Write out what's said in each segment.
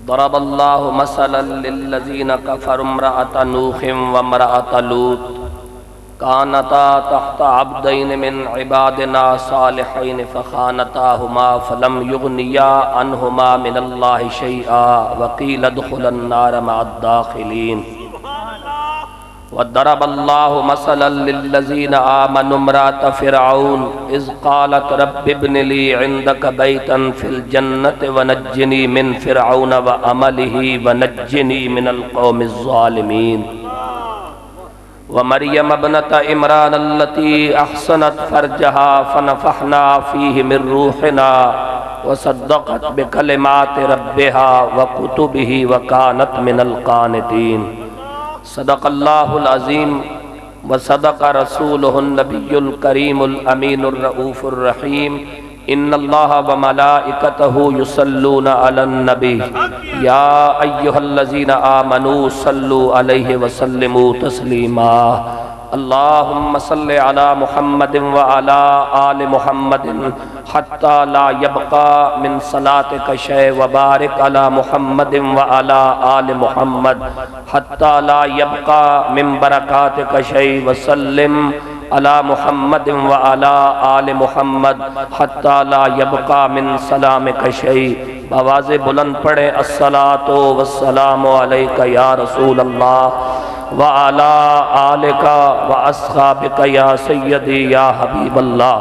दरबल्लाहु मसलन लिल्लज़ीना कफ़रू इम्रअत नूह व इम्रअत लूत कानता तहता अब्दैन मिन इबादिना सालिहीन फ़ख़ानताहुमा फ़लम युग़निया अन्हुमा मिनल्लाहि शैआ व क़ील उद्ख़ुलन नार मअद्दाख़िलीन। वदरबल्लाहु मसलन लिल्लज़ीना आमनू इम्रअत फ़िरऔन इज़ क़ालत रब्बि इब्नि ली इंदक बैतन फ़िल जन्नति व नज्जिनी मिन फ़िरऔन व अमलिही व नज्जिनी मिनल क़ौमिज़ ज़ालिमीन। व मरियम इब्नत इमरान अल्लती अहसनत फ़रजहा फ़नफ़ख़ना फ़ीहि मिन रूहिना व सद्दक़त बिकलिमाति रब्बिहा व कुतुबिही व कानत मिनल क़ानितीन। सदक़ल्लाहुल अज़ीम व सदक़ रसूलुहुन नबियुल करीमुल अमीनुर रऊफ़ुर रहीम। इन्नल्लाहा व मलाइकतहु युसल्लूना अलन नबी या अय्युहल्लज़ीना आमनू सल्लु अलैहि व सल्लिमू तस्लीमा। अल्लाहुम्मा सल्लि अला मुहम्मदिन व अला आलि मुहम्मदिन हत्ता ला यबका मिन सलातिका शै व बारिक अला मुहम्मदिन व अला आलि मुहम्मद हत्ता ला यबका मिन बरकातिका शै व सल्लिम अला मुहम्मदिन व अला आलि मुहम्मद हत्ता ला यबका मिन सलामिका शै। आवाज़ बुलंद पढ़े अस्सलातु वस्सलामु अलैका या रसूल अल्लाह व अला आलिका व अस्हाबिका या सय्यदी या हबीब अल्लाह।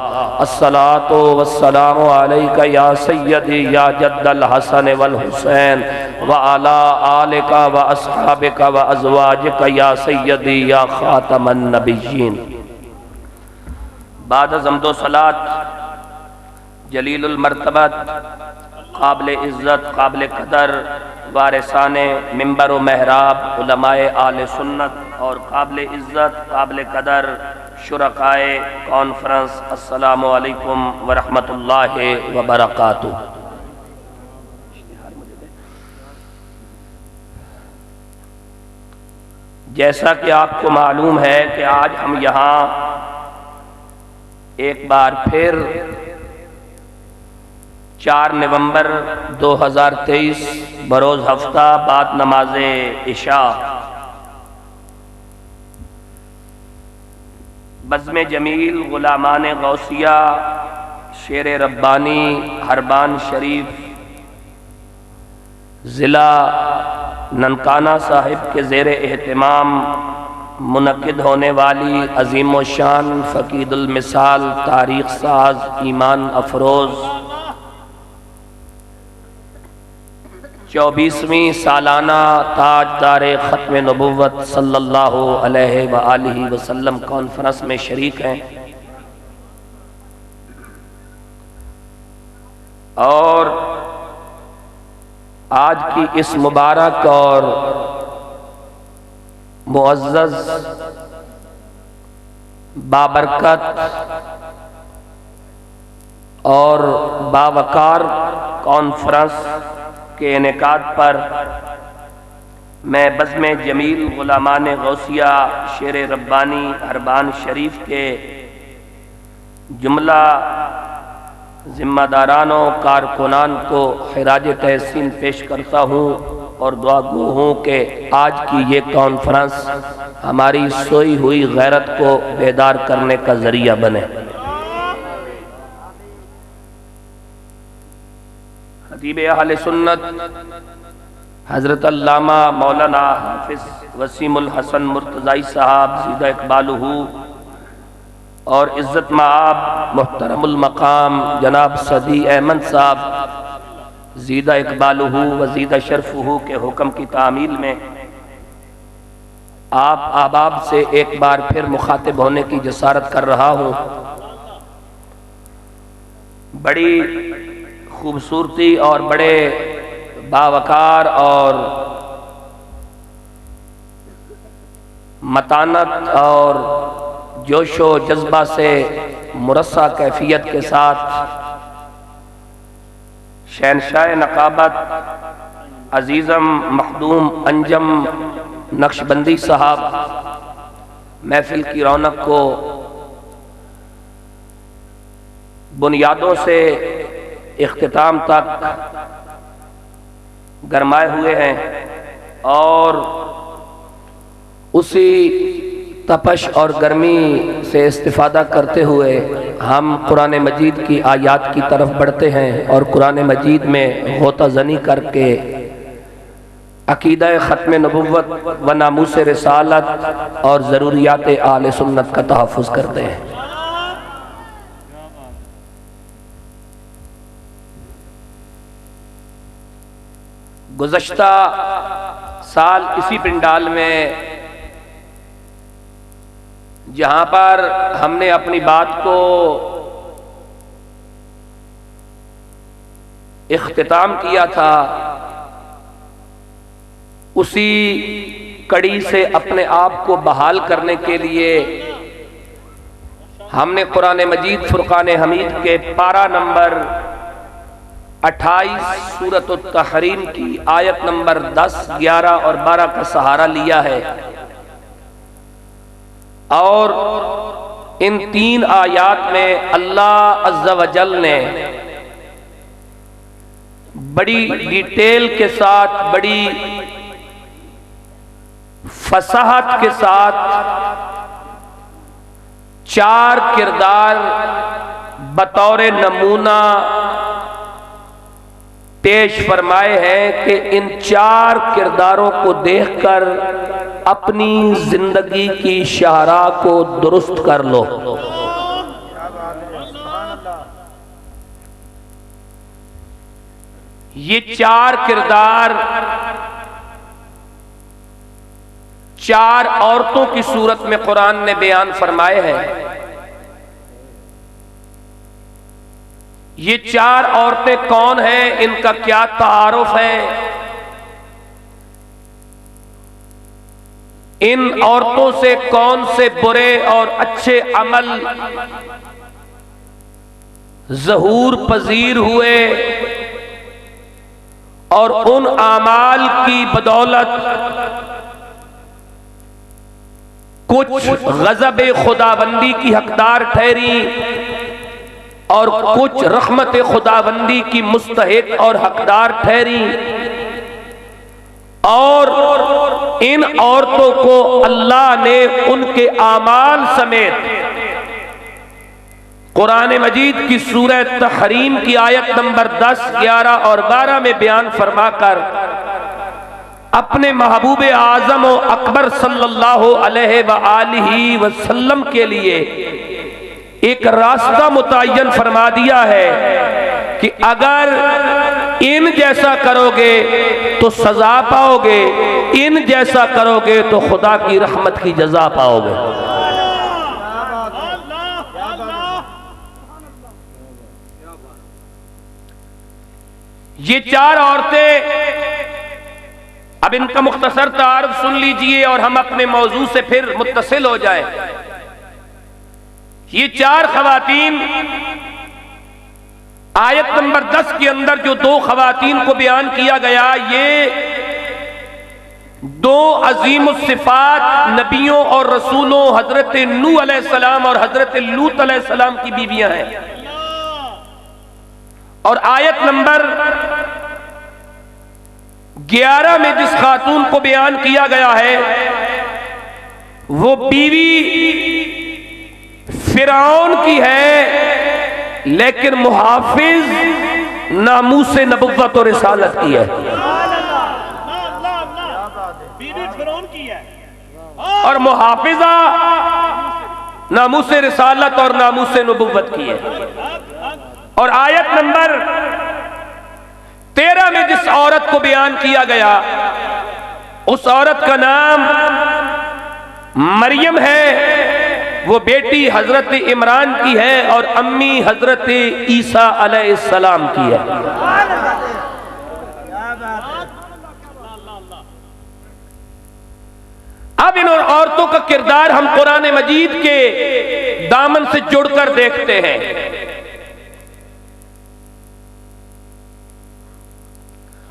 अस्सलातु वस्सलामु अलैका या सय्यदी या जद्दल हसन वल हुसैन व अला आलिका व अस्हाबिका व अज़वाजिका या सय्यदी या खातमन नबिय्यीन। बाद ज़म्दो सलात जलीलुल मर्तबत काबिल इज़्ज़त काबिल कदर वारिसाने मिंबर व महराब उलमाए आले सुन्नत और काबिल इज़्ज़त काबिल कदर शुरकाए कॉन्फ्रेंस, अस्सलामु अलैकुम व रहमतुल्लाहि व बरकातुहू। जैसा कि आपको मालूम है कि आज हम यहाँ एक बार फिर 4 नवंबर 2023 बरोज़ हफ्ता बाद नमाज इशा बज़्म जमील गुलामान गौसिया शेर रब्बानी हरबान शरीफ ज़िला ननकाना साहिब के ज़ेर एहतमाम मुनक़िद होने वाली अज़ीम व शान फ़क़ीदुल मिसाल तारीख़ साज ईमान अफरोज़ 24वीं सालाना ताजदारे ख़त्म नबुव्वत सल्लल्लाहु अलैहि व आलिहि वसल्लम कॉन्फ्रेंस में शरीक हैं और आज की इस मुबारक और मुअज़्ज़ज़ बाबरकत और बावकार कॉन्फ्रेंस के इनेकाद पर मैं बज़्म जमील गुलामान गौसिया शेर रब्बानी हरबान शरीफ के जुमला ज़िम्मेदारानों कारकुनान को खिराज तहसीन पेश करता हूँ और दुआ गो हूँ कि आज की ये कॉन्फ्रेंस हमारी सोई हुई गैरत को बेदार करने का ज़रिया बने। खतीब अहले सुन्नत हज़रत अल्लामा मौलाना हाफिज़ वसीमुल हसन मुर्तज़ाई साहब ज़ीदा इक़बालुहू और इज़्ज़त माआब मुहतरमुल मकाम जनाब सदी अहमद साहब ज़ीदा इक़बालुहू व ज़ीदा शरफ़ुहू के हुक्म की तामील में आप अहबाब से एक बार फिर मुखातिब होने की जसारत कर रहा हूँ। बड़ी खूबसूरती और बड़े बावकार और मतानत और जोशो जज्बा से मुरस्सा कैफियत के साथ शहनशाह नकाबत अजीज़म मखदूम अंजम नक्शबंदी साहब महफिल की रौनक को बुनियादों से इख्तिताम तक गरमाए हुए हैं और उसी तपश और गर्मी से इस्तिफादा करते हुए हम कुरान मजीद की आयात की तरफ बढ़ते हैं और कुरान मजीद में गोता ज़नी करके अकीदा ख़त्म नबुव्वत व नामूस रिसालत और ज़रूरियात आले सुन्नत का तहफ़्फ़ुज़ करते हैं। गुज़श्ता साल इसी पिंडाल में जहाँ पर हमने अपनी बात को इख्तिताम किया था, उसी कड़ी से अपने आप को बहाल करने के लिए हमने कुरान मजीद फुरकान हमीद के पारा नंबर 28 सूरत तहरीम की आयत नंबर 10, 11 और 12 का सहारा लिया है और इन 3 आयात में अल्लाह अज़्ज़ा व जल ने बड़ी डिटेल के साथ, बड़ी फसाहत के साथ 4 किरदार बतौर नमूना पेश फरमाए हैं कि इन 4 किरदारों को देखकर अपनी जिंदगी की शाहराह को दुरुस्त कर लो। ये 4 किरदार 4 औरतों की सूरत में कुरान ने बयान फरमाए हैं। ये 4 औरतें कौन हैं, इनका क्या तारुफ है, इन औरतों से कौन से बुरे और अच्छे अमल ज़हूर पजीर हुए और उन आमाल की बदौलत कुछ गज़ब खुदाबंदी की हकदार ठहरी और कुछ रहमत खुदाबंदी की मुस्तहिक और हकदार ठहरी। और इन औरतों को अल्लाह ने उनके आमाल समेत कुरान मजीद की सूरह तहरीम की आयत नंबर 10, 11 और 12 में बयान फरमाकर अपने महबूब आजम व अकबर सल्लल्लाहु अलैहि वसल्लम के लिए एक रास्ता मुतय्यन फरमा दिया है कि अगर इन जैसा करोगे तो सजा पाओगे, इन जैसा करोगे तो खुदा की रहमत की जजा पाओगे। ये 4 औरतें, अब इनका मुख्तसर तारुफ सुन लीजिए और हम अपने मौजू से फिर मुत्तसिल हो जाएं। ये 4 खवातीन, आयत नंबर 10 के अंदर जो 2 खवातीन को बयान किया गया, ये 2 अजीम सिफात नबियों और रसूलों हजरत नूह अलैहिस्सलाम और हजरत लूत अलैहिस्सलाम की बीवियां हैं। और आयत नंबर 11 में जिस खातून को बयान किया गया है वो बीवी फिरौन की है, लेकिन मुहाफिज नामूस नबुव्वत और रिसालत की है। बीवी फिरौन की है और मुहाफिजा नामूस रिसालत और नामूस नबुव्वत की है। और आयत नंबर 13 में जिस औरत को बयान किया गया, उस औरत का नाम मरियम है, वो बेटी हजरत इमरान की है और अम्मी हजरत ईसा अलैहिस्सलाम की है। अब इन औरतों का किरदार हम कुरान मजीद के दामन से जुड़कर देखते हैं।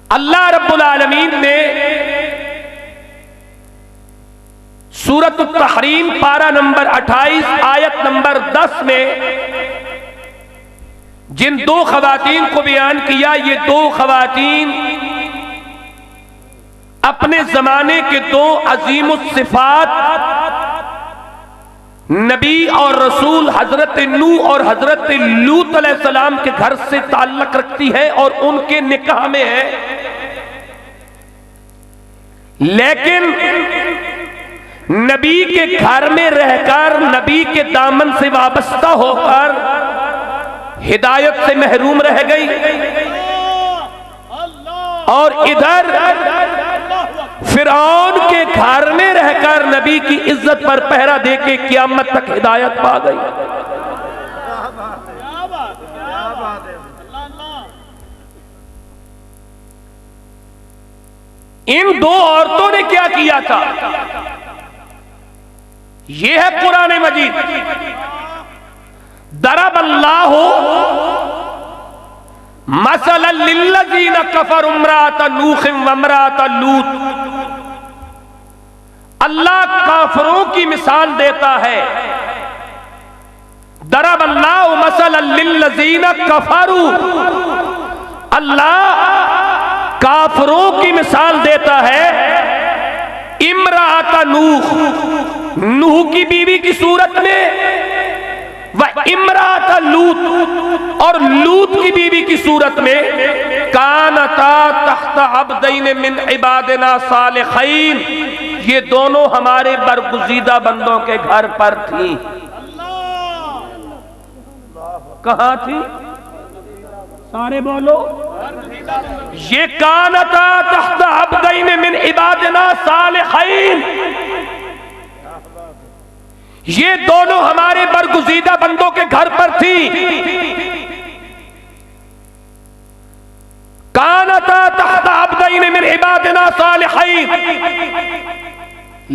अल्लाह रब्बुल आलमीन ने सूरत तहरीम पारा नंबर 28 आयत नंबर 10 में जिन 2 खवातीन को बयान किया, ये 2 खवातीन अपने जमाने के दो अजीमुस सिफात नबी और रसूल हजरत नूह और हजरत लूत अलैहिस्सलाम के घर से ताल्लुक रखती है और उनके निकाह में है। लेकिन नबी के घर में रहकर, नबी के दामन से वाबस्ता होकर हिदायत से महरूम रह गई, और इधर फिरौन के घर में रहकर नबी की इज्जत पर पहरा देके क़यामत तक हिदायत पा गई। इन दो औरतों ने क्या किया था? यह है कुरान मजीद। दरबल्लाहु मसलन लिल्लज़ीना कफरू इम्राअत नूह व इम्राअत लूत। अल्लाह काफिरों की मिसाल देता है। दरबल्लाहु मसलन लिल्लज़ीना कफरू, अल्लाह काफिरों की मिसाल देता है इम्राअत नूह, नूह की बीवी की सूरत में, व इम्राअत लूत, और लूत की बीवी की सूरत में। कानता तख्त अब्दैन मिन इबादिना सालिहीन, ये दोनों हमारे बरगुज़ीदा बंदों के घर पर थी। कहां थी? सारे बोलो। ये कानता तख्त अब्दैन मिन इबादिना सालिहीन, ये दोनों हमारे बरगुज़ीदा बंदों के घर पर थी। कानता तहत अब्दैन मिन इबादिना सालिहीन,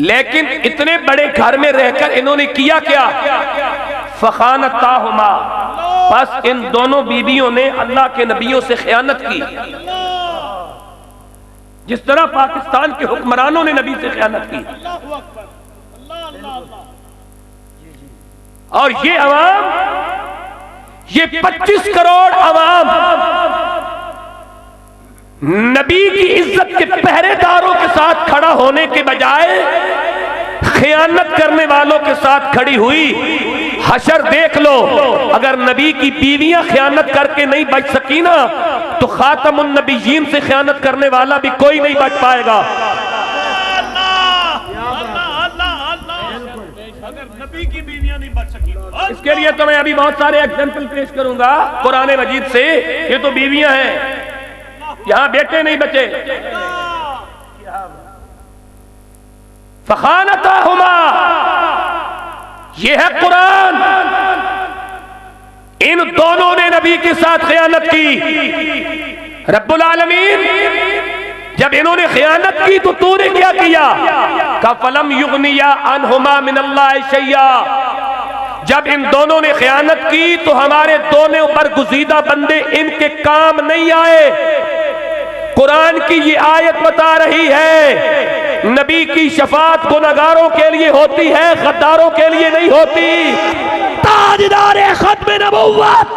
लेकिन इतने बड़े घर में रहकर इन्होंने किया क्या? फ़ख़ानताहुमा, बस इन दोनों बीवियों ने अल्लाह के नबियों से खयानत की, जिस तरह पाकिस्तान के हुक्मरानों ने नबी से खयानत की। और ये अवाम, ये 25 करोड़ अवाम नबी की इज्जत के पहरेदारों के साथ खड़ा होने के बजाय खयानत करने वालों के साथ खड़ी हुई। हशर देख लो, अगर नबी की बीवियां खयानत करके नहीं बच सकी ना, तो खातमुन नबीयीन से खयानत करने वाला भी कोई नहीं बच पाएगा। नबी की बीवियां नहीं बच सकी। इसके लिए तो मैं अभी बहुत सारे एग्जाम्पल पेश करूंगा कुरान मजीद से। ये तो बीवियां हैं, यहां बेटे नहीं बचे। फ़ख़ानताहुमा, ये है कुरान। इन दोनों ने नबी के साथ खयानत की। रब्बुल आलमीन, जब इन्होंने खयानत की तो तूने क्या किया? का फलम युगनिया अनहुमा मिनल्लाहि शैया, जब इन दोनों ने खयानत की तो हमारे दोनों बरगुज़ीदा बंदे इनके काम नहीं आए। कुरान की ये आयत बता रही है नबी की शफाअत गुनहगारों के लिए होती है, गद्दारों के लिए नहीं होती। ताजदार खत्म नबुव्वत,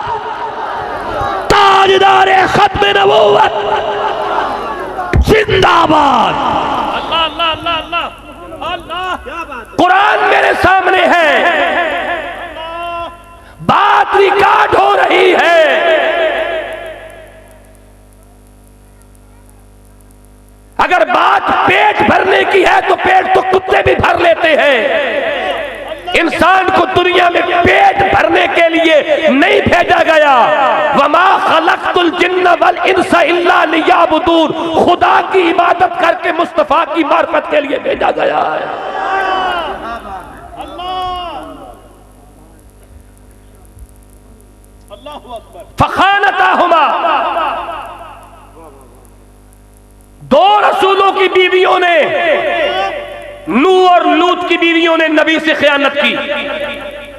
ताजदार खत्म नबुव्वत जिंदाबाद। अल्लाह अल्लाह अल्लाह अल्लाह अल्लाह। कुरान मेरे सामने है, बात रिकॉर्ड हो रही है। अगर बात पेट भरने की है तो पेट तो कुत्ते भी भर लेते हैं। इंसान को दुनिया में पेट भरने के लिए नहीं भेजा गया। वमा खलक़तुल जिन्न वल इंसा इल्ला लियअबुदून, खुदा की इबादत करके मुस्तफा की मार्फत के लिए भेजा गया है। फ़ख़ानताहुमा, दो रसूलों की बीवियों ने, नूह और लूत की बीवियों ने नबी से खयानत की।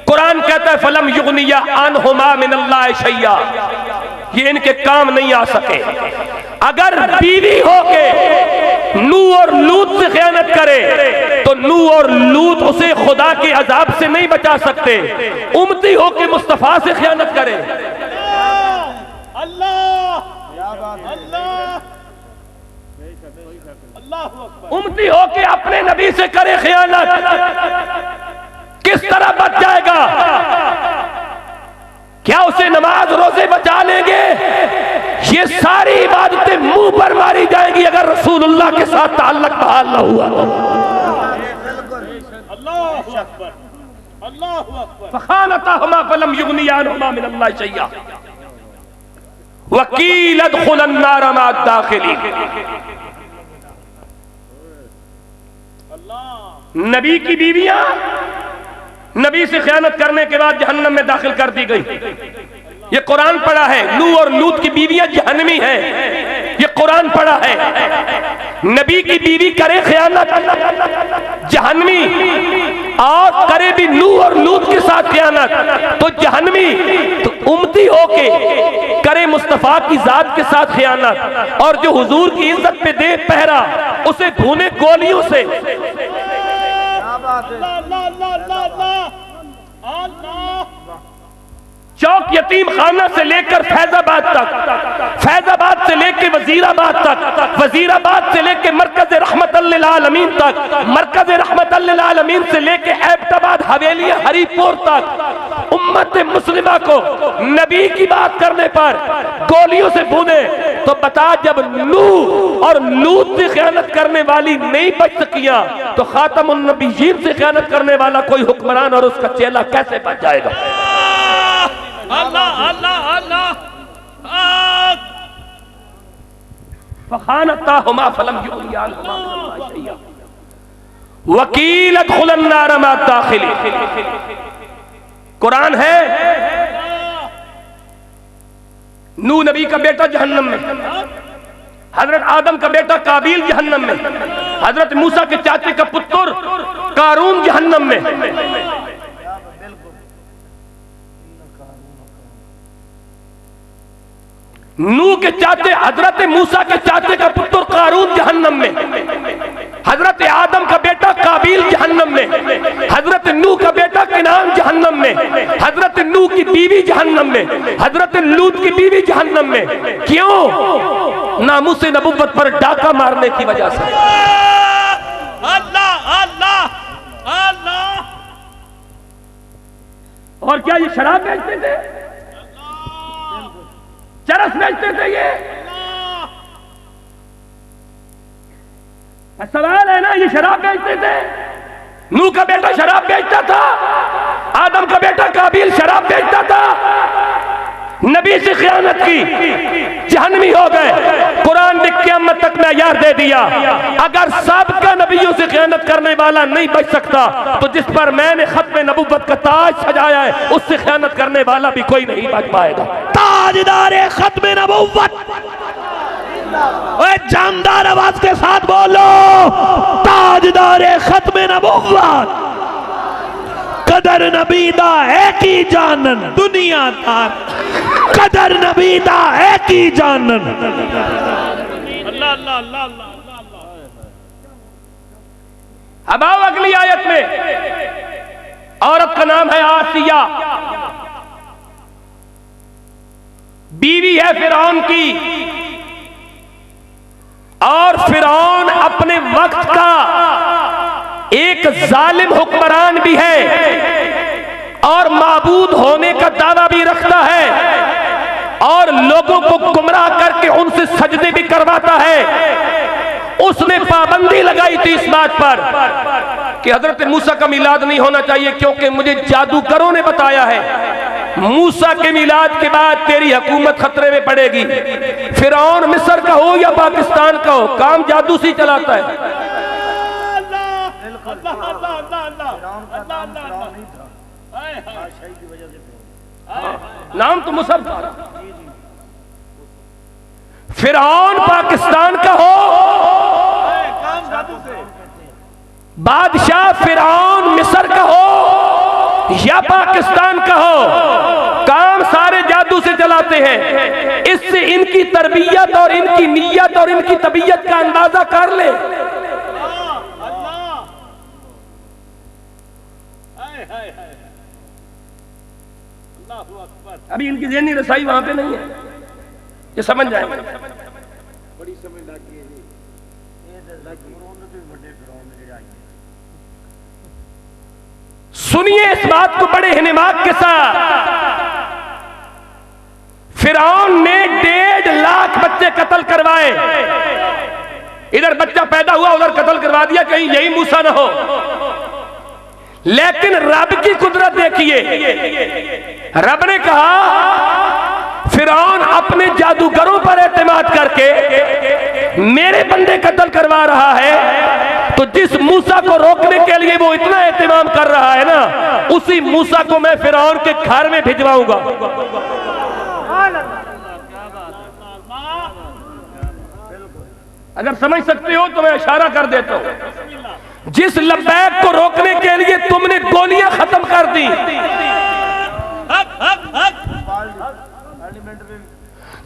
कुरान कहता है फलम युगनिया अनहुमा मिनल्लाहि शैया, ये इनके काम नहीं आ सके। अगर बीवी होके नूह और लूत से खयानत करे तो नूह और लूत उसे खुदा के अजाब से नहीं बचा सकते। उम्मती होके मुस्तफा से खयानत करे। अल्लाह अल्लाह उम्मती हो के अपने नबी से करे खयानत, किस तरह बच जाएगा? क्या उसे नमाज रोजे बचा लेंगे? ये सारी इबादतें मुंह पर मारी जाएंगी अगर रसूलुल्लाह के साथ ताल्लुक बहाल न हुआ। फखानतहुमा फलम युगनियानहुमा मिनल्लाह शैया वकील अदखुलन नार मा दाखिलीन। नबी की बीवियां नबी से खयानत करने के बाद जहन्नम में दाखिल कर दी गई। ये कुरान पढ़ा है। नूह और लूत की बीवियां जहन्नमी है, ये कुरान पढ़ा है। नबी की बीवी करे खयानत जहन्नमी, और करे भी नूह और लूत के साथ खयानत तो जहन्नमी। तो उम्मती होके करे मुस्तफा की जात के साथ खयानत, और जो हुजूर की इज्जत पे दे पहरा उसे भूने गोलियों से। चौक यतीम खाना से लेकर फैजाबाद तक, फैजाबाद से लेकर वजीराबाद तक, वजीराबाद से लेकर मरकज रहमतुल लिल आलमीन तक, मरकज रहमतुल लिल आलमीन से लेकर ऐबटाबाद हवेलिया हरिपुर तक उम्मत मुस्लिमा को नबी की बात करने पर गोलियों से भूने। तो बता, जब नूह और लूत से खयानत करने वाली नहीं बच सकियां तो खातमुन नबीयीन से खयानत करने वाला कोई हुक्मरान और उसका चेला कैसे बच जाएगा? अल्लाह अल्लाह अल्लाह। फखानतहुमा फलम युगनियानहुमा मिनल्लाह शैया वकील अदखुलन नार मा दाखिलीन। कुरान है। नूह नबी का बेटा जहन्नम में, हजरत आदम का बेटा काबिल जहन्नम में, हजरत मूसा के चाचे का पुत्र कारून जहन्नम में। नूह के चाचे हजरत मूसा के चाचे का पुत्र कारून जहन्नम में, हजरत आदम का बेटा काबिल जहन्नम में, हजरत नूह का बेटा किनान जहन्नम में, हजरत नूह की बीवी जहन्नम में, हजरत लूत की बीवी जहन्नम में। क्यों? नामुस नबुव्वत पर डाका मारने की वजह से। अल्लाह अल्लाह अल्लाह। और क्या ये शराब बेचते थे? चरस बेचते थे ये? सवाल है ना, ये शराब बेचते थे? नूह का बेटा शराब बेचता था, आदम का बेटा काबिल शराब बेचता था, नबी से खयानत की, जहन्नमी हो गए। कुरान ने क़यामत तक मेयार दे दिया, अगर सबका नबियों से खयानत करने वाला नहीं बच सकता तो जिस पर मैंने खत्म नबुव्वत का ताज सजाया है उससे खयानत करने वाला भी कोई नहीं बच पाएगा। ताजदारे खत्म नबुव्वत, जानदार आवाज के साथ बोलो, ताजदारे खत्म नबुव्वत। कदर नबी दा है की जानन दुनिया दार, कदर नबी दा है की जानन। अल्लाह अल्लाह अल्लाह अल्लाह। अब आओ अगली आयत में, औरत का नाम है आसिया, बीवी है फिरौन की, और फिरौन अपने वक्त का एक जालिम हुक्मरान भी है और माबूद होने का दावा भी रखता है, और लोगों को गुमराह करके उनसे सजदे भी करवाता है। उसने पाबंदी लगाई थी इस बात पर कि हजरत मूसा का मिलाद नहीं होना चाहिए, क्योंकि मुझे जादूगरों ने बताया है मूसा के मिलाद के बाद तेरी हुकूमत खतरे में पड़ेगी। फिरौन मिस्र का हो या पाकिस्तान का हो, काम जादू से चलाता है। नाम तो मुसर था। फिरौन पाकिस्तान का हो, बादशाह फिरौन मिस्र का हो या पाकिस्तान का हो, काम सारे जादू से चलाते हैं। इससे इनकी तरबियत और इनकी नीयत और इनकी तबीयत का अंदाजा कर ले। अभी इनकी ज़हनी रसाई वहां पे नहीं है, ये समझ जाए। बड़ी समझ लागी है सुनिए इस बात को बड़े हिनेमात के साथ। फिरौन ने 1.5 लाख बच्चे कत्ल करवाए। इधर बच्चा पैदा हुआ, उधर कत्ल करवा दिया, कहीं यही मूसा ना हो। लेकिन रब की कुदरत देखिए, रब ने कहा फिरौन अपने जादूगरों पर एतमाद करके मेरे बंदे कत्ल करवा रहा है, तो जिस मूसा को रोकने के लिए वो इतना एहतमाम कर रहा है ना, उसी मूसा को मैं फिरौन के घर में भिजवाऊंगा। अगर समझ सकते हो तो मैं इशारा कर देता हूं। जिस लब्बैक को रोकने के लिए तुमने गोलियां खत्म कर दी,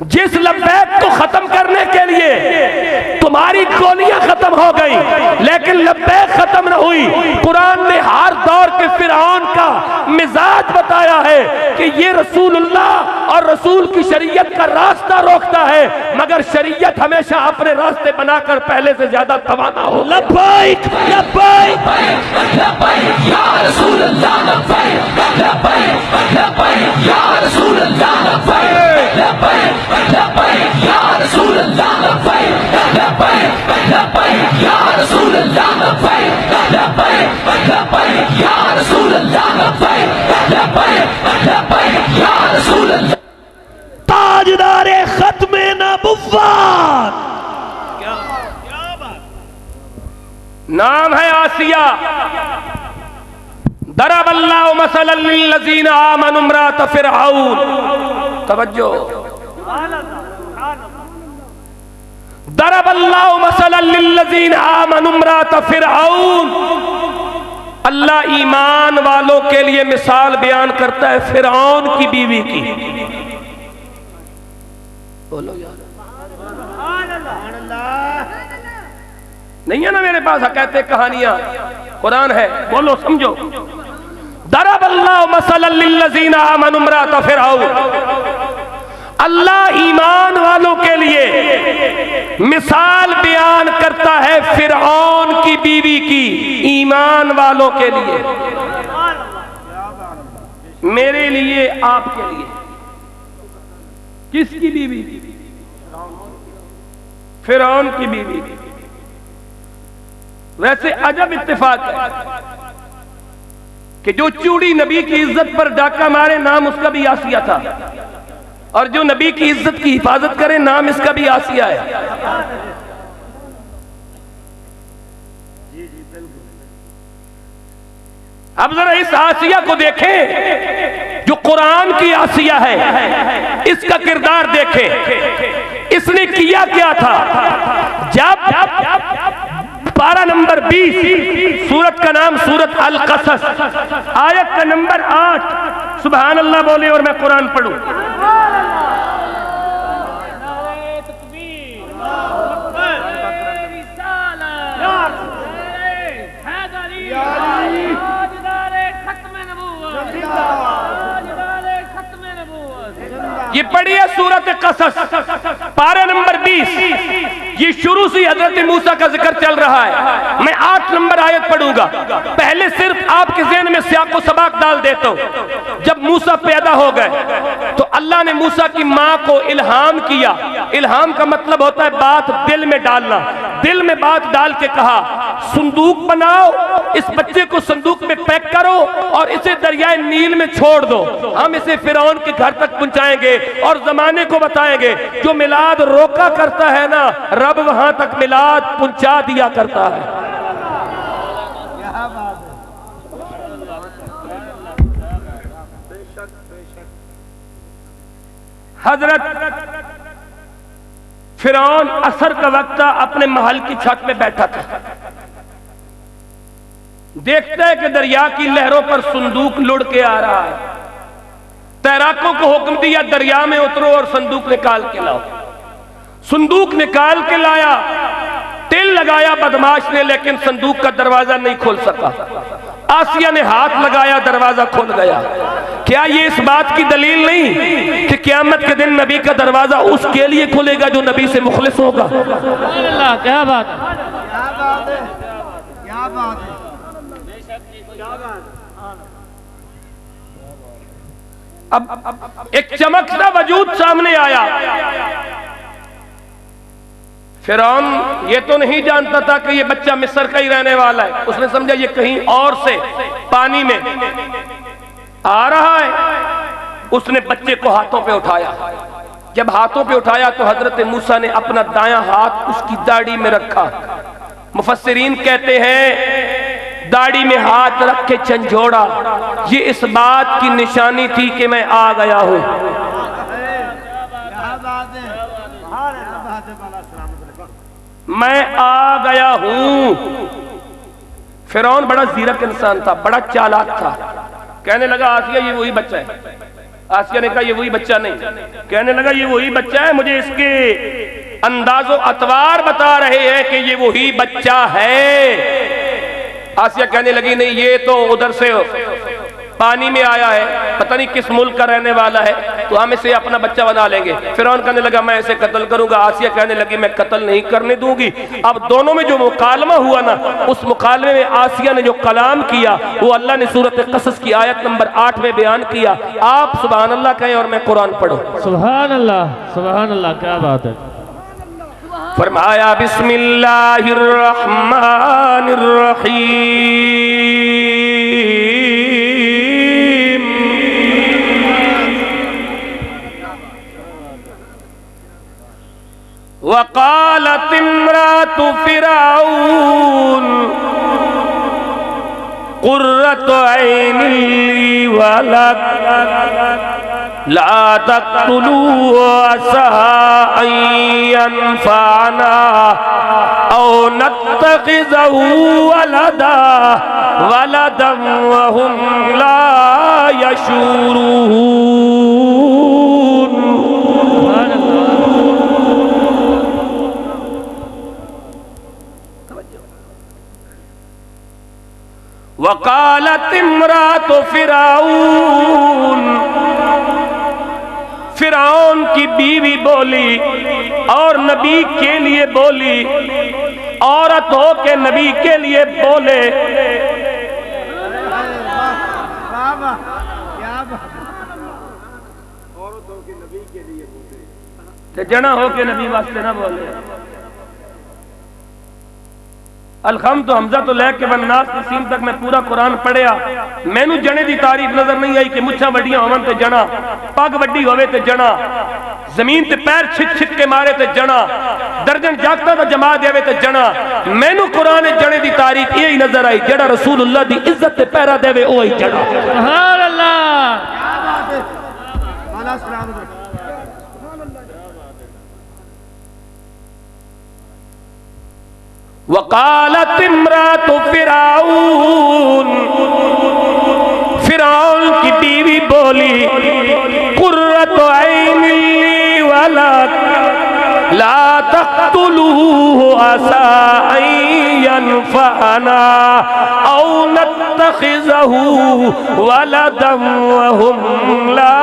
जिस लब्बैक को खत्म करने के लिए तुम्हारी गोलियां खत्म हो गई, लेकिन लब्बैक खत्म न हुई। कुरान ने हर दौर के फिरौन का मिजाज बताया है कि ये रसूलुल्लाह और रसूल की शरीयत का रास्ता रोकता है, मगर शरीयत हमेशा अपने रास्ते बनाकर पहले से ज्यादा तवाना हो। लब्बैक लब्बैक लब्बैक या रसूलुल्लाह, लब्बैक लब्बैक लब्बैक या रसूलुल्लाह, लब्बैक लब्बैक लब्बैक या रसूलुल्लाह, लब्बैक लब्बैक लब्बैक या रसूलुल्लाह, लब्बैक लब्बैक लब्बैक या रसूलुल्लाह, लब्बैक लब्बैक लब्बैक या रसूलुल्लाह। ताजदारे खत्मे नबुव्वत, नाम है आसिया। दरबल्लाहु मसलन लिल्लज़ीना आमनु इम्रात फिरऔन। तवज्जो, दरबल्लाहु मसलन लिल्लज़ीना आमनु इम्रात फिरऔन। अल्लाह ईमान वालों के लिए मिसाल बयान करता है फिरऔन की बीवी की। बोलो यार, नहीं है ना मेरे पास कहते कहानियां, कुरान है, बोलो समझो। दरबल्लाहु मसलन लिल्लज़ीना आमनु इम्रात फिरऔन। अल्लाह ईमान वालों के लिए मिसाल बयान करता है फिरऔन की बीवी की। ईमान वालों के लिए, मेरे लिए, आपके लिए। किसकी बीवी? फिरऔन की बीवी। वैसे अजब इत्तेफाक है कि जो चूड़ी नबी की इज्जत पर डाका मारे, नाम उसका भी आसिया था, और जो नबी की इज्जत की हिफाजत करे, नाम इसका भी आसिया है। अब जरा इस आसिया को देखें जो कुरान की आसिया है, इसका किरदार देखें। इसने किया क्या था? जब पारा नंबर 20, सूरत का नाम सूरत अल कसस, आयत का नंबर 8, सुभान अल्लाह बोले और मैं कुरान पढ़ूं। ये पढ़िए सूरत कसस, पारा नंबर 20। ये शुरू से हजरत मूसा का जिक्र चल रहा है। मैं 8 नंबर आयत पढ़ूंगा। पहले सिर्फ आपके ज़हन में सियाको सबाक डाल देता हूं। जब मूसा पैदा हो गए तो अल्लाह ने मूसा की मां को इल्हाम किया। इल्हाम का मतलब होता है बात दिल में डालना। दिल में बात डाल के कहा, संदूक बनाओ, इस बच्चे को संदूक में पैक करो और इसे दरियाए नील में छोड़ दो। हम इसे फिरौन के घर तक पहुंचाएंगे और जमाने को बताएंगे। जो मिलाद रोका करता है ना, रब वहां तक मिलाद पहुंचा दिया करता है। हजरत फिरौन असर का वक्त था, अपने महल की छत पे बैठा था। देखता है कि दरिया की लहरों पर संदूक लुढ़ के आ रहा है। तैराकों को हुक्म दिया, दरिया में उतरो और संदूक निकाल के लाओ। संदूक निकाल के लाया, तिल लगाया बदमाश ने, लेकिन संदूक का दरवाजा नहीं खोल सका। आसिया ने हाथ लगाया, दरवाजा खुल गया। क्या ये इस बात की दलील नहीं कि क़यामत के दिन नबी का दरवाजा उसके लिए खुलेगा जो नबी से मुखलिस होगा? क्या बात। बात है, क्या बात है, क्या बात। अब एक चमकता वजूद सामने आया। फिरौन ये तो नहीं जानता था कि ये बच्चा मिस्र का ही रहने वाला है। उसने समझा ये कहीं और से पानी में आ रहा है। उसने बच्चे को हाथों पे उठाया। जब हाथों पे उठाया तो हजरत मूसा ने अपना दायां हाथ उसकी दाढ़ी में रखा। मुफस्सिरीन कहते हैं दाढ़ी में हाथ रख के झंझोड़ा, ये इस बात की निशानी थी कि मैं आ गया हूं। मैं आ गया हूं। फिरौन बड़ा जीरक इंसान था, बड़ा चालाक था। कहने लगा आसिया ये वही बच्चा है। आसिया ने कहा ये वही बच्चा नहीं। कहने लगा ये वही बच्चा है, मुझे इसके अंदाजो अतवार बता रहे हैं कि ये वही बच्चा है। आसिया कहने लगी नहीं, ये तो उधर से पानी में आया है, पता नहीं किस मुल्क का रहने वाला है, तो हम इसे अपना बच्चा बना लेंगे। फिरौन कहने लगा मैं इसे कत्ल करूंगा। आसिया कहने लगी मैं कत्ल नहीं करने दूंगी। अब दोनों में जो मुकालमा हुआ ना, उस मुकालमे में आसिया ने जो कलाम किया वो अल्लाह ने सूरत क़सस की आयत नंबर 8 में बयान किया। आप सुभान अल्लाह कहें और मैं कुरान पढ़ूं। सुभान अल्लाह, सुभान अल्लाह, क्या बात है। फरमाया बिस्मिल्लाहिर रहमानिर रहीम। वक़ालत इम्रातु फिरऔन क़ुर्रतु ऐनि ली वलक ला तक़्तुलूहु असा अन यनफ़अना औ नत्तख़िज़हु वलदन वहुम ला यशऊरून। वक़ालत इम्रातु फिरऔन, फिरौन की बीवी बोली और नबी के लिए बोली, औरत हो के नबी के लिए बोले। जना हो के नबी वास्ते ना बोले। अलखम तो हमजा तो लैके वन्नास तसीम तक मैं पूरा कुरान पढ़िया। मैनू जने की तारीफ नजर नहीं आई कि मुछा वड्डियां होवन ते जना, पग वड्डी होवे ते जना, जमीन ते पैर छिक छिक के मारे ते जना, दर्जन जागता दा जमा देवे ते जना। मैनू कुरान जने की तारीफ यही नजर आई जेड़ा रसूलुल्लाह दी इज्जत ते पैरा देवे ओ ही जड़ा। सुभान अल्लाह। वक़ालत इम्रातु फिरऔन, फिरौन की बीवी बोली क़ुर्रतु ऐनि ली वलक ला तक़्तुलूहु असा अन यनफ़अना औ नत्तख़िज़हु वलदन वहुम ला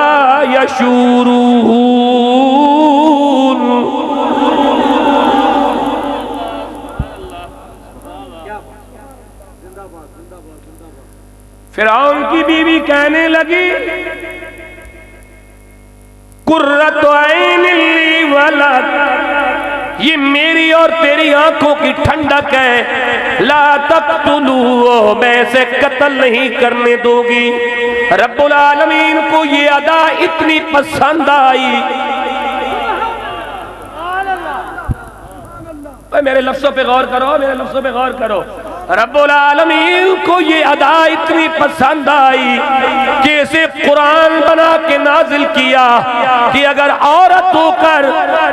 यशऊरून। फिरौन की बीवी कहने लगी कुर्रतु ऐनि ली वलक, ये मेरी और तेरी आंखों की ठंडक है। ला तक़्तुलूहु, मैं इसे कत्ल नहीं करने दूंगी। रब्बुल आलमीन को ये अदा इतनी पसंद आई। मेरे लफ्जों पे गौर करो, मेरे लफ्जों पे गौर करो। रब्बुल आलमीन को ये अदा इतनी पसंद आई कि इसे कुरान बना के नाजिल किया कि अगर औरत होकर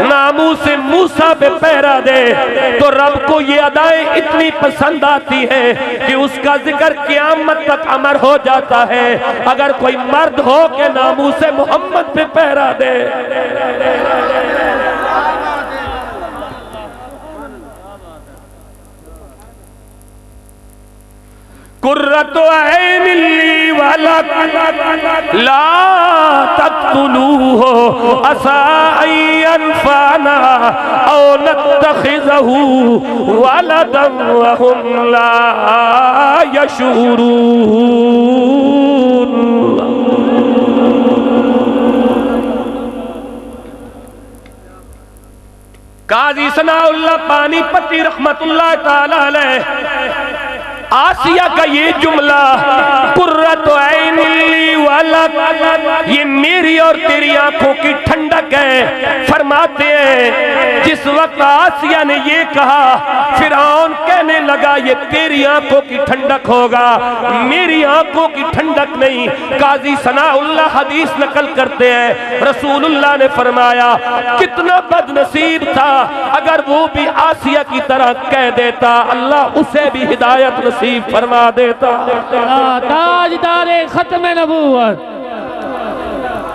नामूसे मूसा पे पहरा दे तो रब को ये अदाएं इतनी पसंद आती है कि उसका जिक्र क़यामत तक अमर हो जाता है। अगर कोई मर्द हो के नामूसे मोहम्मद पे पहरा दे। कुर्रतु ऐन ली वलक ला तक़्तुलूहु असा अन यनफ़अना औ नत्तख़िज़हु वलदन व हुम ला यशऊरून। काज़ी सनाउल्लाह पानीपती रहमतुल्लाह ताला अलैह आसिया का ये जुमला कुर्रतु ऐन ली वलक, ये मेरी और तेरी आंखों की ठंडक है। फरमाते हैं जिस वक्त आसिया ने ये कहा, फिरौन कहने लगा ये तेरी आंखों की ठंडक होगा, मेरी आंखों की ठंडक नहीं। काजी सनाउल्लाह हदीस नकल करते हैं, रसूलुल्लाह ने फरमाया कितना बदनसीब था अगर वो भी आसिया की तरह कह देता, अल्लाह उसे भी हिदायत नसीब फरमा देता। ताजदारे खत्म नबूवत,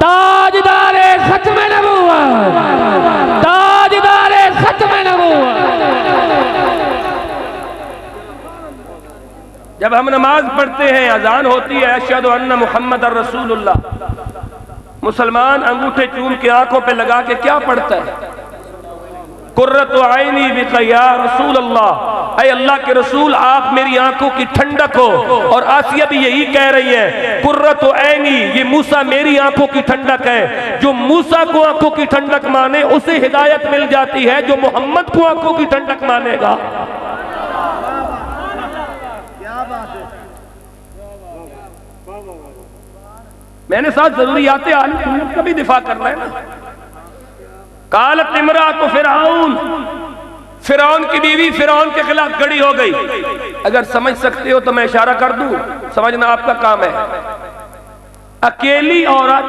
ताजदारे खत्म नबूवत, ताजदारे खत्म नबूवत। जब हम नमाज पढ़ते हैं, अजान होती है अशहदु अन्ना मुहम्मदर रसूलुल्लाह, मुसलमान अंगूठे चूम के आंखों पे लगा के क्या पढ़ता है? कुर्रतु ऐनी बिका या रसूल अल्लाह, ऐ अल्लाह के रसूल आप मेरी आंखों की ठंडक हो। और आसिया भी यही कह रही है कुर्रतु ऐनी, ये मूसा मेरी आंखों की ठंडक है। जो मूसा को आंखों की ठंडक माने उसे हिदायत मिल जाती है, जो मोहम्मद को आंखों की ठंडक मानेगा। मैंने साथ जरूरियात आली सुन्नत का भी दिफा करना है ना। कालत इमरातु फिरौन, फिरौन की बीवी फिरौन के खिलाफ खड़ी हो गई। अगर समझ सकते हो तो मैं इशारा कर दूं, समझना आपका काम है। अकेली औरत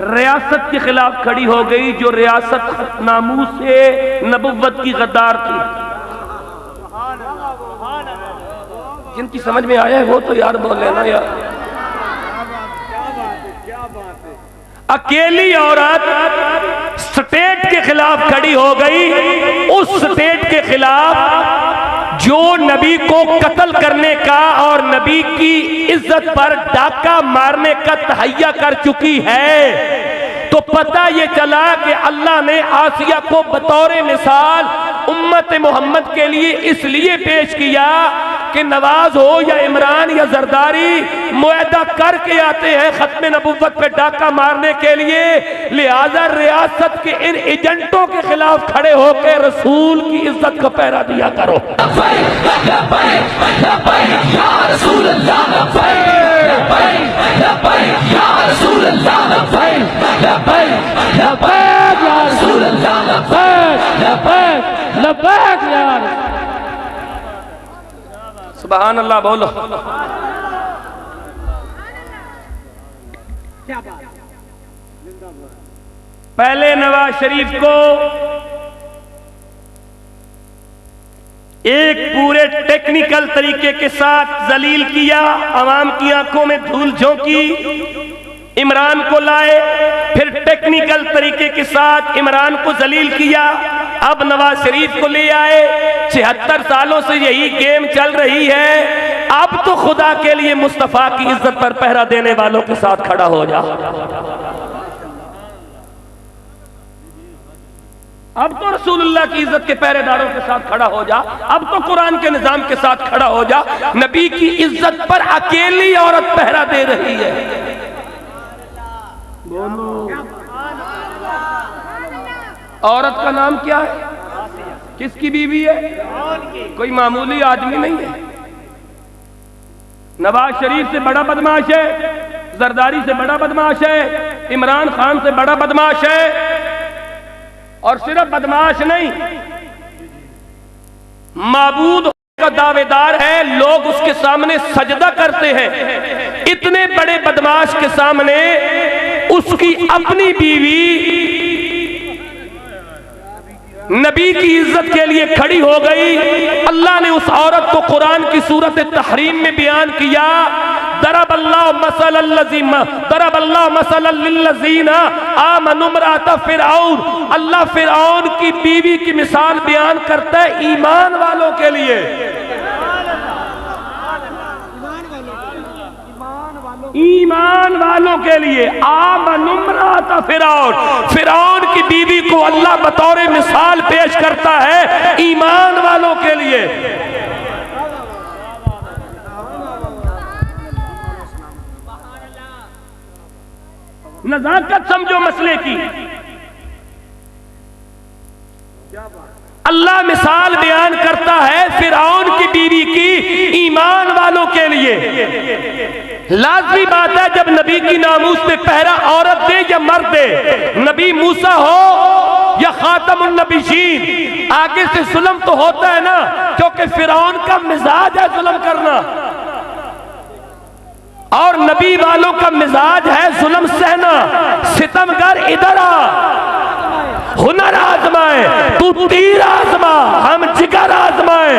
रियासत के खिलाफ खड़ी हो गई, जो रियासत नामूस से नबुव्वत की गद्दार थी। जिनकी समझ में आया है वो तो यार बोल लेना यार। अकेली औरत स्टेट के खिलाफ खड़ी हो गई, उस स्टेट के खिलाफ जो नबी को कत्ल करने का और नबी की इज्जत पर डाका मारने का तहैया कर चुकी है। तो पता ये चला कि अल्लाह ने आसिया को बतौर मिसाल उम्मत मोहम्मद के लिए इसलिए पेश किया कि नवाज हो या इमरान या जरदारी मुआहदा करके आते हैं खत्म नबुव्वत पे डाका मारने के लिए, लिहाजा रियासत के इन एजेंटों के खिलाफ खड़े होकर रसूल की इज्जत का पहरा दिया करो। सुभान अल्लाह बोलो। पहले नवाज शरीफ को एक पूरे टेक्निकल तरीके के साथ जलील किया, आवाम की आंखों में धूल झोंकी, इमरान को लाए, फिर टेक्निकल तरीके के साथ इमरान को जलील किया, अब नवाज शरीफ को ले आए। 76 सालों से यही गेम चल रही है। अब तो खुदा के लिए मुस्तफा की इज्जत पर पहरा देने वालों के साथ खड़ा हो जा। अब तो रसूलुल्लाह की इज्जत के पहरेदारों के साथ खड़ा हो जा। अब तो कुरान के निजाम के साथ खड़ा हो जा। नबी की इज्जत पर अकेली औरत पहरा दे रही है। औरत का नाम क्या है? किसकी बीवी है? कोई मामूली आदमी नहीं है। नवाज शरीफ से बड़ा बदमाश है, जरदारी से बड़ा बदमाश है, इमरान खान से बड़ा बदमाश है। और सिर्फ बदमाश नहीं, माबूद का दावेदार है। लोग उसके सामने सजदा करते हैं। इतने बड़े बदमाश के सामने उसकी अपनी बीवी नबी की इज्जत के लिए खड़ी हो गई। अल्लाह ने उस औरत को कुरान की सूरत तहरीम में बयान किया, दरबल्लाहु मसलन लिल्लज़ीना आमनु इम्राअत फिरऔन, अल्लाह फिरौन की बीवी की मिसाल बयान करता है ईमान वालों के लिए। ईमान वालों के लिए आमनुम्रात फिरौन, फिरौन की बीवी को अल्लाह बतौर मिसाल पेश करता है ईमान वालों के लिए। नजाकत समझो मसले की। अल्लाह मिसाल बयान करता है फिरौन की बीवी की ईमान वालों के लिए। लाजमी बात है जब नबी की नामूस पे पहरा औरत दे या मर्द दे, नबी मूसा हो या खातमुन नबीशीन, आगे से जुल्म तो होता है ना, क्योंकि फिरौन का मिजाज है जुल्म करना और नबी वालों का मिजाज है जुल्म सहना। सितमगर इधर आ, हुनर आजमाए, तू तीर आजमा, हम जिगर आजमाए।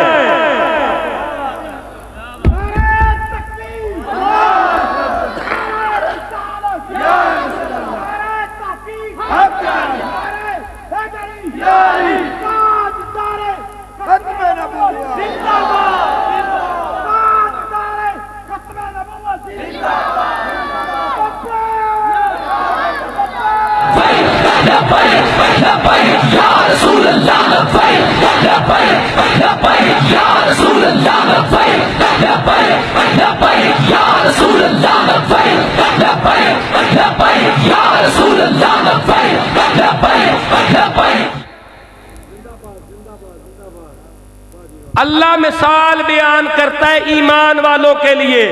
अल्लाह मिसाल बयान करता है ईमान वालों के लिए।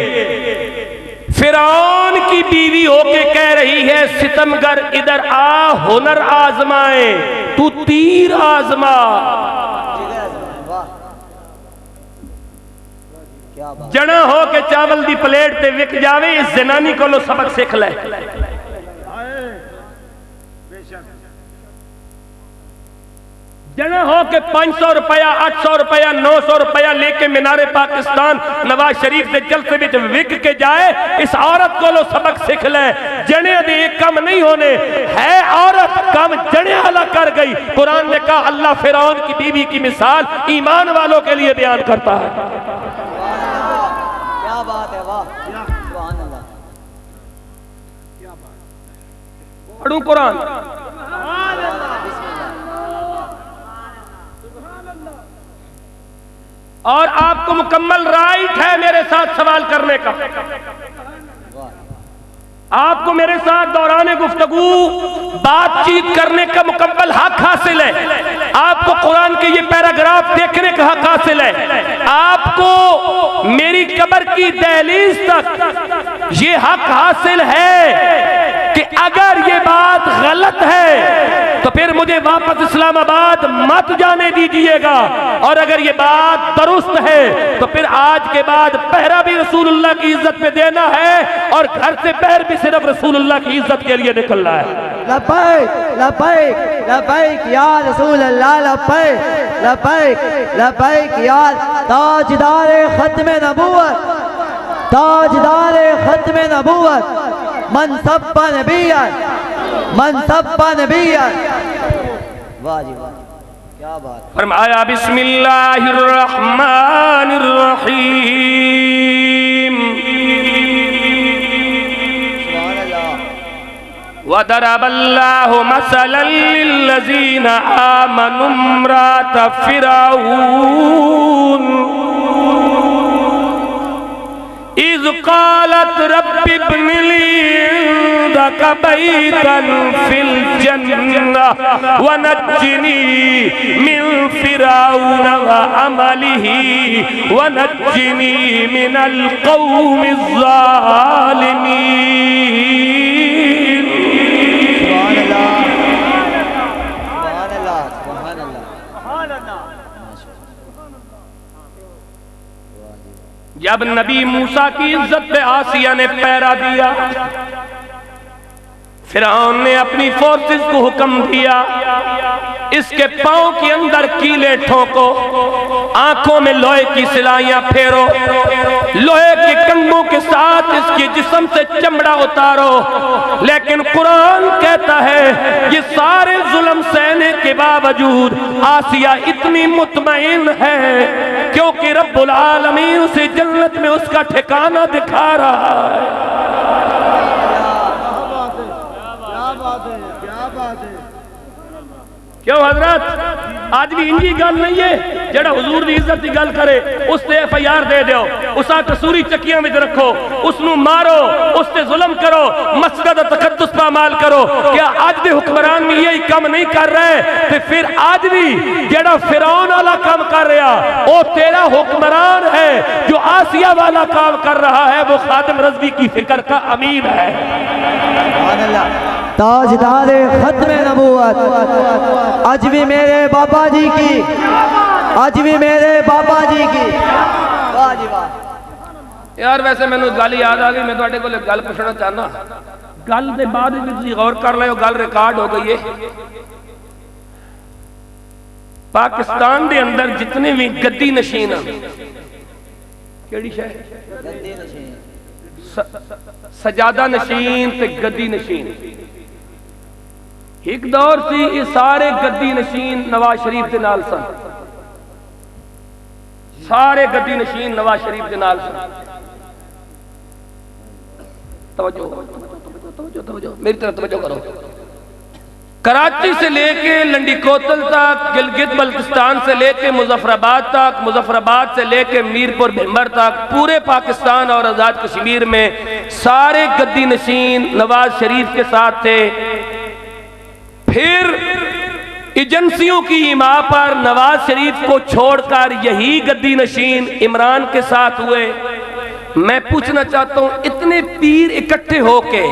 फिरौन की बीवी होके कह रही है सितमगर इधर आ, हुनर आजमाए, तू तीर आजमा। जना हो के चावल दी प्लेट ते विक जावे, इस जनानी को लो सबक सीख ले। जना हो के 500 रुपया 800 रुपया 900 रुपया लेके मीनारे पाकिस्तान नवाज शरीफ से जलसे विच विक के जाए, इस औरत को लो सबक सीख ले। जने दे कम नहीं होने है, औरत कम जने वाला कर गई। कुरान ने कहा अल्लाह फिरौन की बीवी की मिसाल ईमान वालों के लिए बयान करता है। क्या बात है, वाह, सुभान अल्लाह। पढ़ूं कुरान। और आपको मुकम्मल राइट है मेरे साथ सवाल करने का। आपको मेरे साथ दौरान गुफ्तगू बातचीत करने का मुकम्मल हक हासिल है। आपको कुरान के ये पैराग्राफ देखने का हक हासिल है। आपको मेरी कब्र की दहलीज तक ये हक हासिल है कि अगर ये बात गलत है तो फिर मुझे वापस इस्लामाबाद मत जाने दीजिएगा, और अगर ये बात दुरुस्त है तो फिर आज के बाद पहरा भी रसूलुल्लाह की इज्जत में देना है और घर से बाहर भी सिर्फ रसूलुल्लाह की इज्जत के लिए निकलना है। लब्बैक लब्बैक लब्बैक या रसूल अल्लाह, लब्बैक लब्बैक लब्बैक या ताजदार खत्म नबूवत, ताजदार खत्म नबूवत, मनसब्बा नबिय्यन, मनसब्बा नबिय्यन। वाह जी वाह, क्या बात। फरमाया बिस्मिल्लाहिर रहमानिर रहीम, सुभान अल्लाह। वदरबल्लाहु मसलन लिल्लज़ीना आमनु इम्रात फिरऔन इज़ क़ालत रब्बि इब्नि ली इंदका बैतन फिल जन्नह व नज्जिनी मिन फिरऔन व अमलिही व नज्जिनी मिनल क़ौमिज़ ज़ालिमीन। जब नबी मूसा की इज्जत पे आसिया ने पैरा दिया, फिरौन ने अपनी फोर्सेस को हुक्म दिया, इसके पांव के अंदर कीले ठोको, आंखों में लोहे की सिलाइयां फेरो, लोहे के कंगों के साथ इसके जिस्म से चमड़ा उतारो। लेकिन कुरान कहता है ये सारे जुल्म सहने के बावजूद आसिया इतनी मुतमईन है क्योंकि रब्बुल आलमीन उसे जन्नत में उसका ठिकाना दिखा रहा है। क्यों हजरत आज भी इंजी गल नहीं है जेड़ा हुजूर दी इज्जत की गल करे उससे FIR दे दो, उसा कसूरी चक्कियां में रखो, उसनु मारो, उससे जुल्म करो, मस्जिद तकद्दुस पर अमल करो। क्या आज दे हुक्मरान भी यही काम नहीं कर रहे? तो फिर आज भी जेड़ा फिरौन वाला काम कर रहा वो तेरा हुक्मरान है, जो आसिया वाला काम कर रहा है वो खादिम रज़वी की फिक्र का अमीर है। ताजदारे खत्मे नबूवत आज भी मेरे बाबा जी की, आज भी मेरे बाबा जी की। वाह जी वाह। यार वैसे मैनू गल याद आ गई, मैं तुहाडे कोल गल पुछना चाहना, गल दे बाद तुसीं गौर कर लियो, गल रिकॉर्ड हो गई है। पाकिस्तान दे अंदर जितने भी गद्दी नशीन केड़ी शै सजादा नशीन ते गद्दी नशीन, एक दौर सी ये सारे गद्दी नशीन नवाज शरीफ के नाल सन, सारे गद्दी नशीन नवाज शरीफ के नाल सन। तवज्जो तवज्जो तवज्जो मेरी तरफ तवज्जो करो। कराची से लेके लंडीकोतल तक, गिलगित बल्तिस्तान से लेके मुजफ्फराबाद तक, मुजफ्फराबाद से लेके मीरपुर भिंबर तक, पूरे पाकिस्तान और आजाद कश्मीर में सारे गद्दी नशीन नवाज शरीफ के साथ थे। फिर एजेंसियों की इमा पर नवाज शरीफ को छोड़कर यही गद्दी नशीन इमरान के साथ हुए। मैं पूछना चाहता हूं, इतने पीर इकट्ठे होके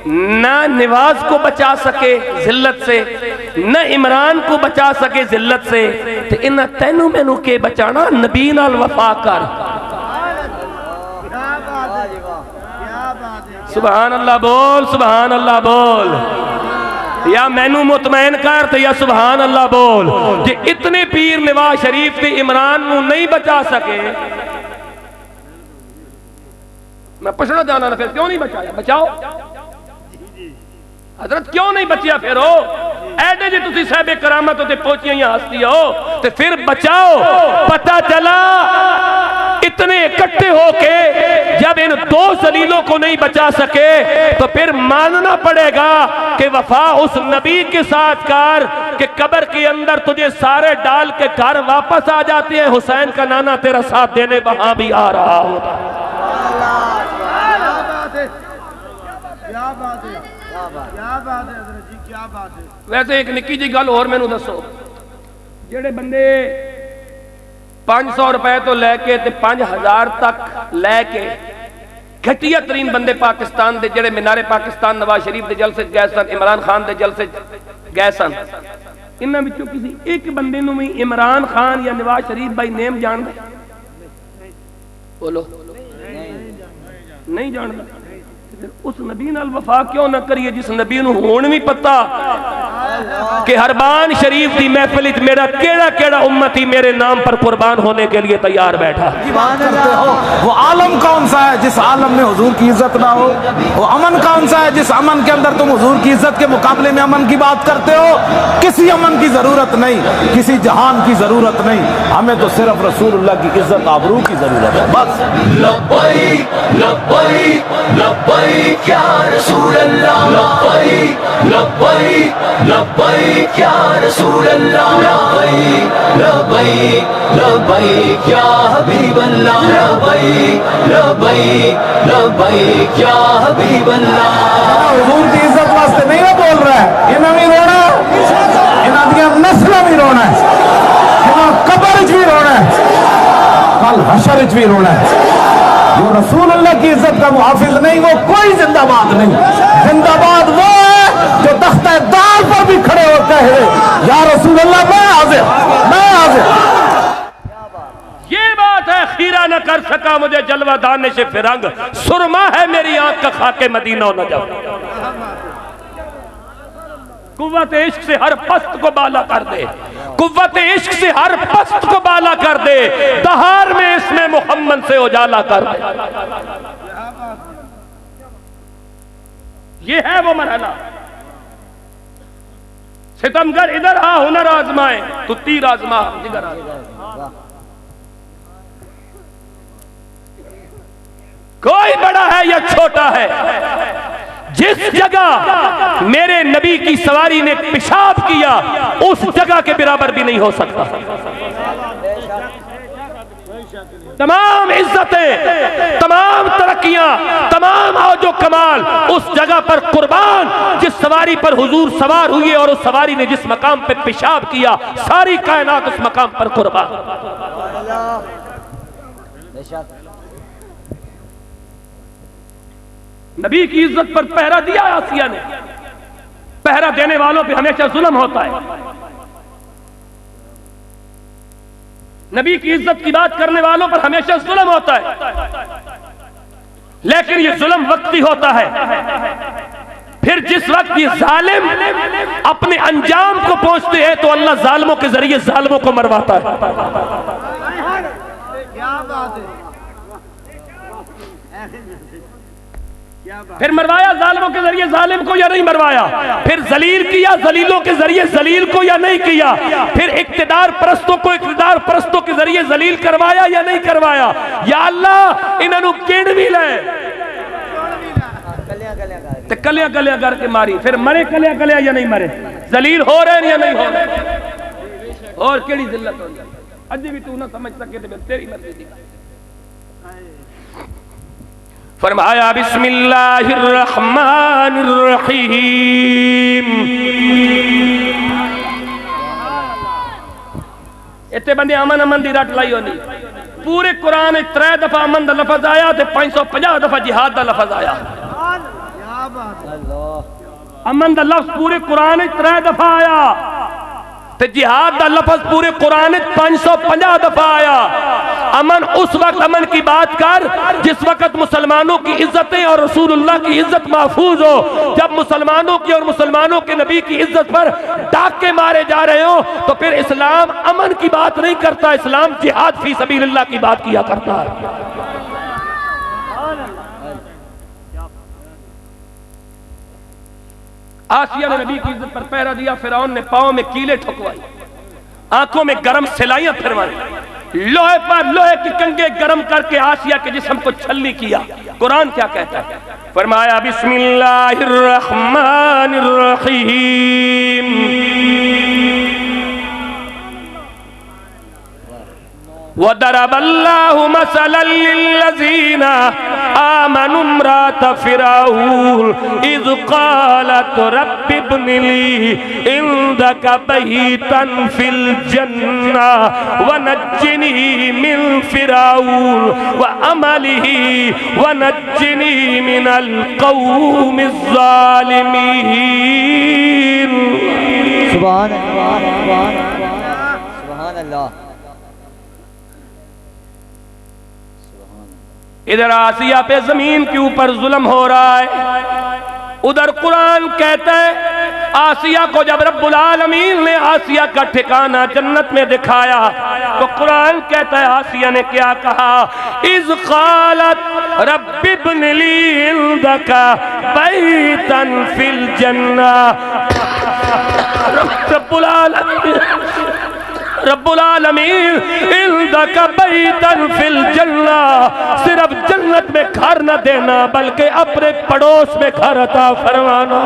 ना नवाज को बचा सके जिल्लत से, न इमरान को बचा सके जिल्लत से, तो इन्हें तेनू मैनू के बचाना? नबी नाल वफा कर। सुभान अल्लाह बोल, सुभान अल्लाह बोल, या मैनू मुतमैन कर तो या सुभान अल्लाह बोल। जे इतने पीर नवाज शरीफ ते इमरान नू नहीं बचा सके, मैं पूछना चाहना ना, फिर क्यों नहीं बचाया? बचाओ हजरत, क्यों नहीं बचिया? फिर हो ऐडे जे तुसी साहिबे करामत ते पहुंची हस्ती हो, तो फिर बचाओ। पता चला इतने इकट्ठे होके जब इन दो जलीलों को नहीं बचा सके, तो फिर मानना पड़ेगा कि वफा उस नबी के साथ कर कि कब्र के अंदर तुझे सारे डाल के घर वापस आ जाते हैं, हुसैन का नाना तेरा साथ देने वहां भी आ रहा होता। वैसे एक निक्की जी गल होर मैनू दसो, जेड़े बंदे 500 रुपए तो लैके 5000 तक लैके घटिया तरीन बंदे पाकिस्तान दे जेड़े मीनारे पाकिस्तान नवाज शरीफ दे जलसे गए सन, इमरान खान दे जलसे गए सन, इन्हां विचों किसी एक बंदे नूं भी इमरान खान या नवाज शरीफ भाई नेम जानदे? बोलो नहीं जानदा। उस नबी नाल वफा क्यों ना करिए जिस नबी नूं हुण भी पता कि हरबान शरीफ की महफिल विच मेरा केड़ा केड़ा उम्मती मेरे नाम पर कुर्बान होने के लिए तैयार बैठा। वो आलम कौन सा है जिस आलम में हुजूर की इज्जत ना हो? वो अमन कौन सा है जिस अमन के अंदर तुम हुजूर की इज्जत के मुकाबले में अमन की बात करते हो? किसी अमन की जरूरत नहीं, किसी जहान की जरूरत नहीं, हमें तो सिर्फ रसूलुल्लाह की इज्जत आबरू की जरूरत है बस। लब्बैक लब्बैक लब्बैक या रसूल अल्लाह, लब्बैक लब्बैक लब्बैक या रसूल अल्लाह, लब्बैक लब्बैक लब्बैक या हबीब अल्लाह, लब्बैक लब्बैक लब्बैक या हबीब अल्लाह। हुजूर की इज्जत वास्ते नहीं ना बोल रहा है, इन्हें भी रोना, इन्हां दी नस्ल भी रोना है, इन्हां कब्र भी रोना है, कल हशर भी रोना है। जो रसूलुल्लाह की इज्जत का मुहाफिज नहीं, वो कोई जिंदाबाद नहीं। जिंदाबाद वो है जो तख्ते दाल पर भी खड़े होते हैं, या रसूलुल्लाह मैं हाजिर, मैं हाजिर। ये बात है, खीरा न कर सका मुझे जलवा दाने से फिरंग, सुरमा है मेरी आंख का खाके मदीना न जाओ। कुव्वत इश्क से हर पस्त को बाला कर दे, कुव्वत इश्क से हर पस्त को बाला कर दे, दहार में इसमें मोहम्मद से उजाला कर दे। ये है वो मरहला। सितमगर इधर आ हुनर आजमाए तो तीर आजमा जिगर आजमा। कोई बड़ा है या छोटा है, जिस जगह मेरे नबी की सवारी ने पेशाब किया उस जगह के बराबर भी नहीं हो सकता। तमाम इज्जतें, तमाम तरक्कियां, तमाम औजो कमाल उस जगह पर कुर्बान जिस सवारी पर हुजूर सवार हुए और उस सवारी ने जिस मकाम पर पेशाब किया, सारी कायनात उस मकाम पर कुर्बान। नबी की इज्जत पर पहरा दिया आसिया ने। पहरा देने वालों पे हमेशा जुल्म होता है। नबी की इज्जत की बात करने वालों पर हमेशा जुल्म होता है, लेकिन ये जुल्म वक्ती होता है। फिर जिस वक्त ये जालिम अपने अंजाम को पहुंचते हैं तो अल्लाह जालिमों के जरिए जालिमों को मरवाता है। क्या बात है। फिर मरवाया जालिमों के जरिए जालिम को या नहीं मरवाया, फिर जलील किया जलीलों के जरिए जलील को या नहीं किया, फिर इक्तिदार परस्तों को इक्तिदार परस्तों के जरिए जलील करवाया या नहीं करवाया। या अल्लाह इन्होंने किण भी ले कलिया कलिया करके मारी, फिर मरे कलिया कलिया या नहीं मरे, जलील हो रहे या नहीं हो रहे। और केड़ी जिल्लत हो जाए अज भी तू ना समझ सके तो तेरी मर्जी दी। फरमाया बिस्मिल्लाहिर रहमानिर रहीम। इतने बंदे अमन अमन की रट लाई होनी। पूरे कुरान 3 दफा अमन का लफज आया तो 550 दफा जिहाद का लफज आया। अमन का लफ्ज पूरे कुरान 3 दफा आया ते जिहाद का लफज पूरे कुरान 550 दफा आया। अमन उस वक्त अमन की बात कर जिस वक्त मुसलमानों की इज्जतें और रसूलुल्लाह की इज्जत महफूज हो। जब मुसलमानों की और मुसलमानों के नबी की इज्जत पर डाके मारे जा रहे हो तो फिर इस्लाम अमन की बात नहीं करता, इस्लाम जिहाद फी सबीलिल्लाह की बात किया करता है। आसिया ने नबी की इज्जत पर पहरा दिया, फिरौन ने पांव में कीले ठुकवाई, आंखों में गरम सिलाइयां फिरवाई, लोहे पर लोहे के कंगे गरम करके आसिया के जिस्म को छलनी किया। कुरान क्या कहता है? फरमाया बिस्मिल्लाहिर रहमानिर रहीम। वदरबल्लाहु मसलन लिल्लज़ीना आमनु इम्रात फिरऔन इज़ क़ालत रब्बि इब्नि ली इंदका बैतन फिल जन्नह व नज्जिनी मिन फिरऔन व अमलिही व नज्जिनी मिनल क़ौमिज़ ज़ालिमीन। सुभान अल्लाह, सुभान अल्लाह। इधर आसिया पे जमीन के ऊपर जुल्म हो रहा है, उधर कुरान कहता है आसिया को जब रब्बुल आलमीन ने आसिया का ठिकाना जन्नत में दिखाया तो कुरान कहता है आसिया ने क्या कहा? इज़ क़ालत रब्बि इब्नि ली इंदका बैतन फिल जन्नह। रब्बुल आलमीन इंदका बैतन फिल जन्नह, सिर्फ जन्नत में घर न देना बल्कि अपने पड़ोस में घर अता फरमाना।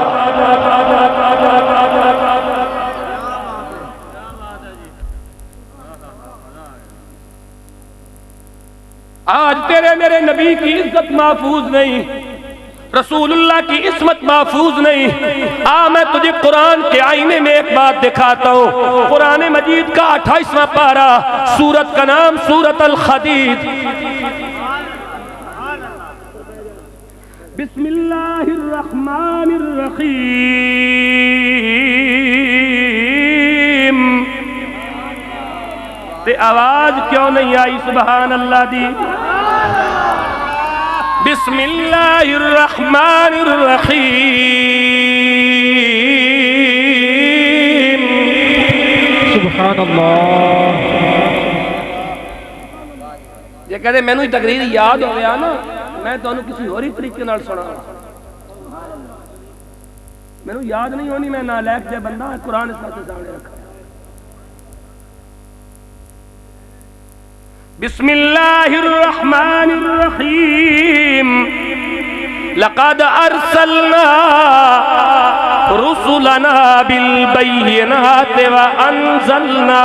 आज तेरे मेरे नबी की इज्जत महफूज नहीं, रसूलुल्लाह की इस्मत महफूज नहीं। आ मैं तुझे कुरान के आईने में एक बात दिखाता हूँ। कुरान मजीद का 28वां पारा, सूरत का नाम सूरत अल खदीद। बिस्मिल्लाहिर रहमानिर रहीम। ते आवाज क्यों नहीं आई सुभान अल्लाह दी? बिस्मिल्लाहिर रहमानिर रहीम। सुभान अल्लाह। जे कहते मैनू ही तकरीर याद हो गया ना, मैं तुहानू किसी होर ही तरीके नाल सुना। मैनू याद नहीं होनी, मैं नालायक जे बंदा कुरान इस पासे सामने रखा। बिस्मिल्लाहिर्रहमानिर्रहीम। लक़द अर्सलना रुसुलना बिलबय्यिनाति व अंज़लना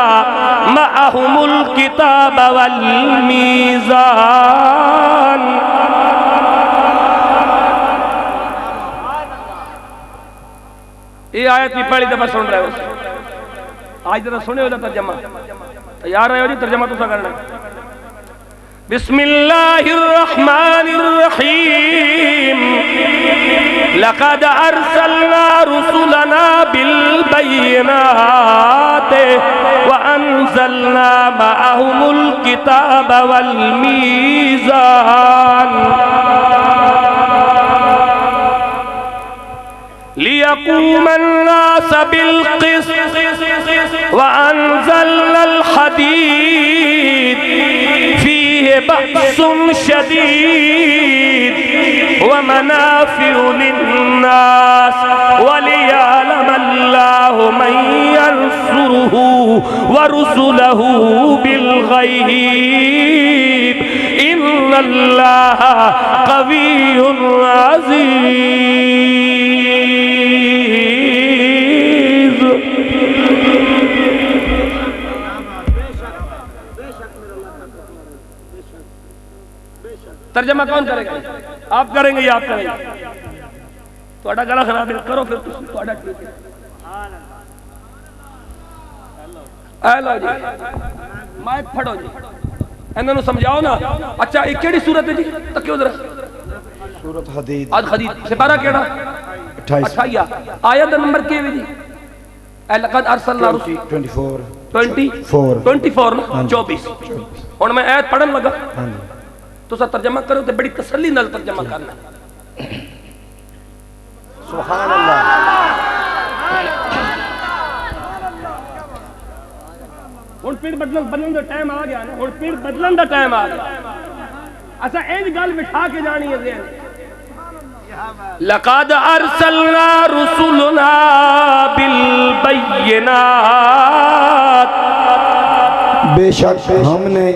मअहुमुल किताब वल मीज़ान। ये आयत भी पहली दफा सुन रहे हो, आज जरा सुने हो तर्जमा। तैयार रहे हो जी, तर्जमा तुसा करना। बिस्मिल्लाहिर्रहमानिर्रहीम। लक़द अर्सलना रुसुलना बिलबय्यिनाति व अंज़लना मअहुमुल किताब वल मीज़ान लियक़ूमन नास बिलक़िस्त व अंज़लनल हदीद फीहि बअसुन शदीद व मनाफ़िउ लिन्नास व लियअलमल्लाहु मन यंसुरुहु व रुसुलहु बिलग़ैब इन्नल्लाह क़विय्युन अज़ीज़। तर्जमा कौन करेगा? आप करेंगे या आप करेंगे? थोड़ा गला खराब है, करो फिर थोड़ा ठीक है। हेलो जी, माइक फड़ो जी, इन्होंने समझाओ ना। अच्छा ये केड़ी सूरत है जी? तकियो जरा। सूरत हदीद। आज हदीद सिपारा केड़ा? 28। आयत नंबर के जी? लक़द अर्सलना 24 ना 24। हुण मैं आयत पढ़न लगा, तुसा तर्जमा करो तो बड़ी तसल्ली नाल तर्जमा करना। सुभान अल्लाह। हुण पीड़ बदलन दा टाइम आ गया ना, हुण पीड़ बदलन दा टाइम आ गया। अच्छा एक गल बिठा के जानी है ज़हन। लक़द अर्सलना रुसुलना बिलबय्यिनात। बेशक हमने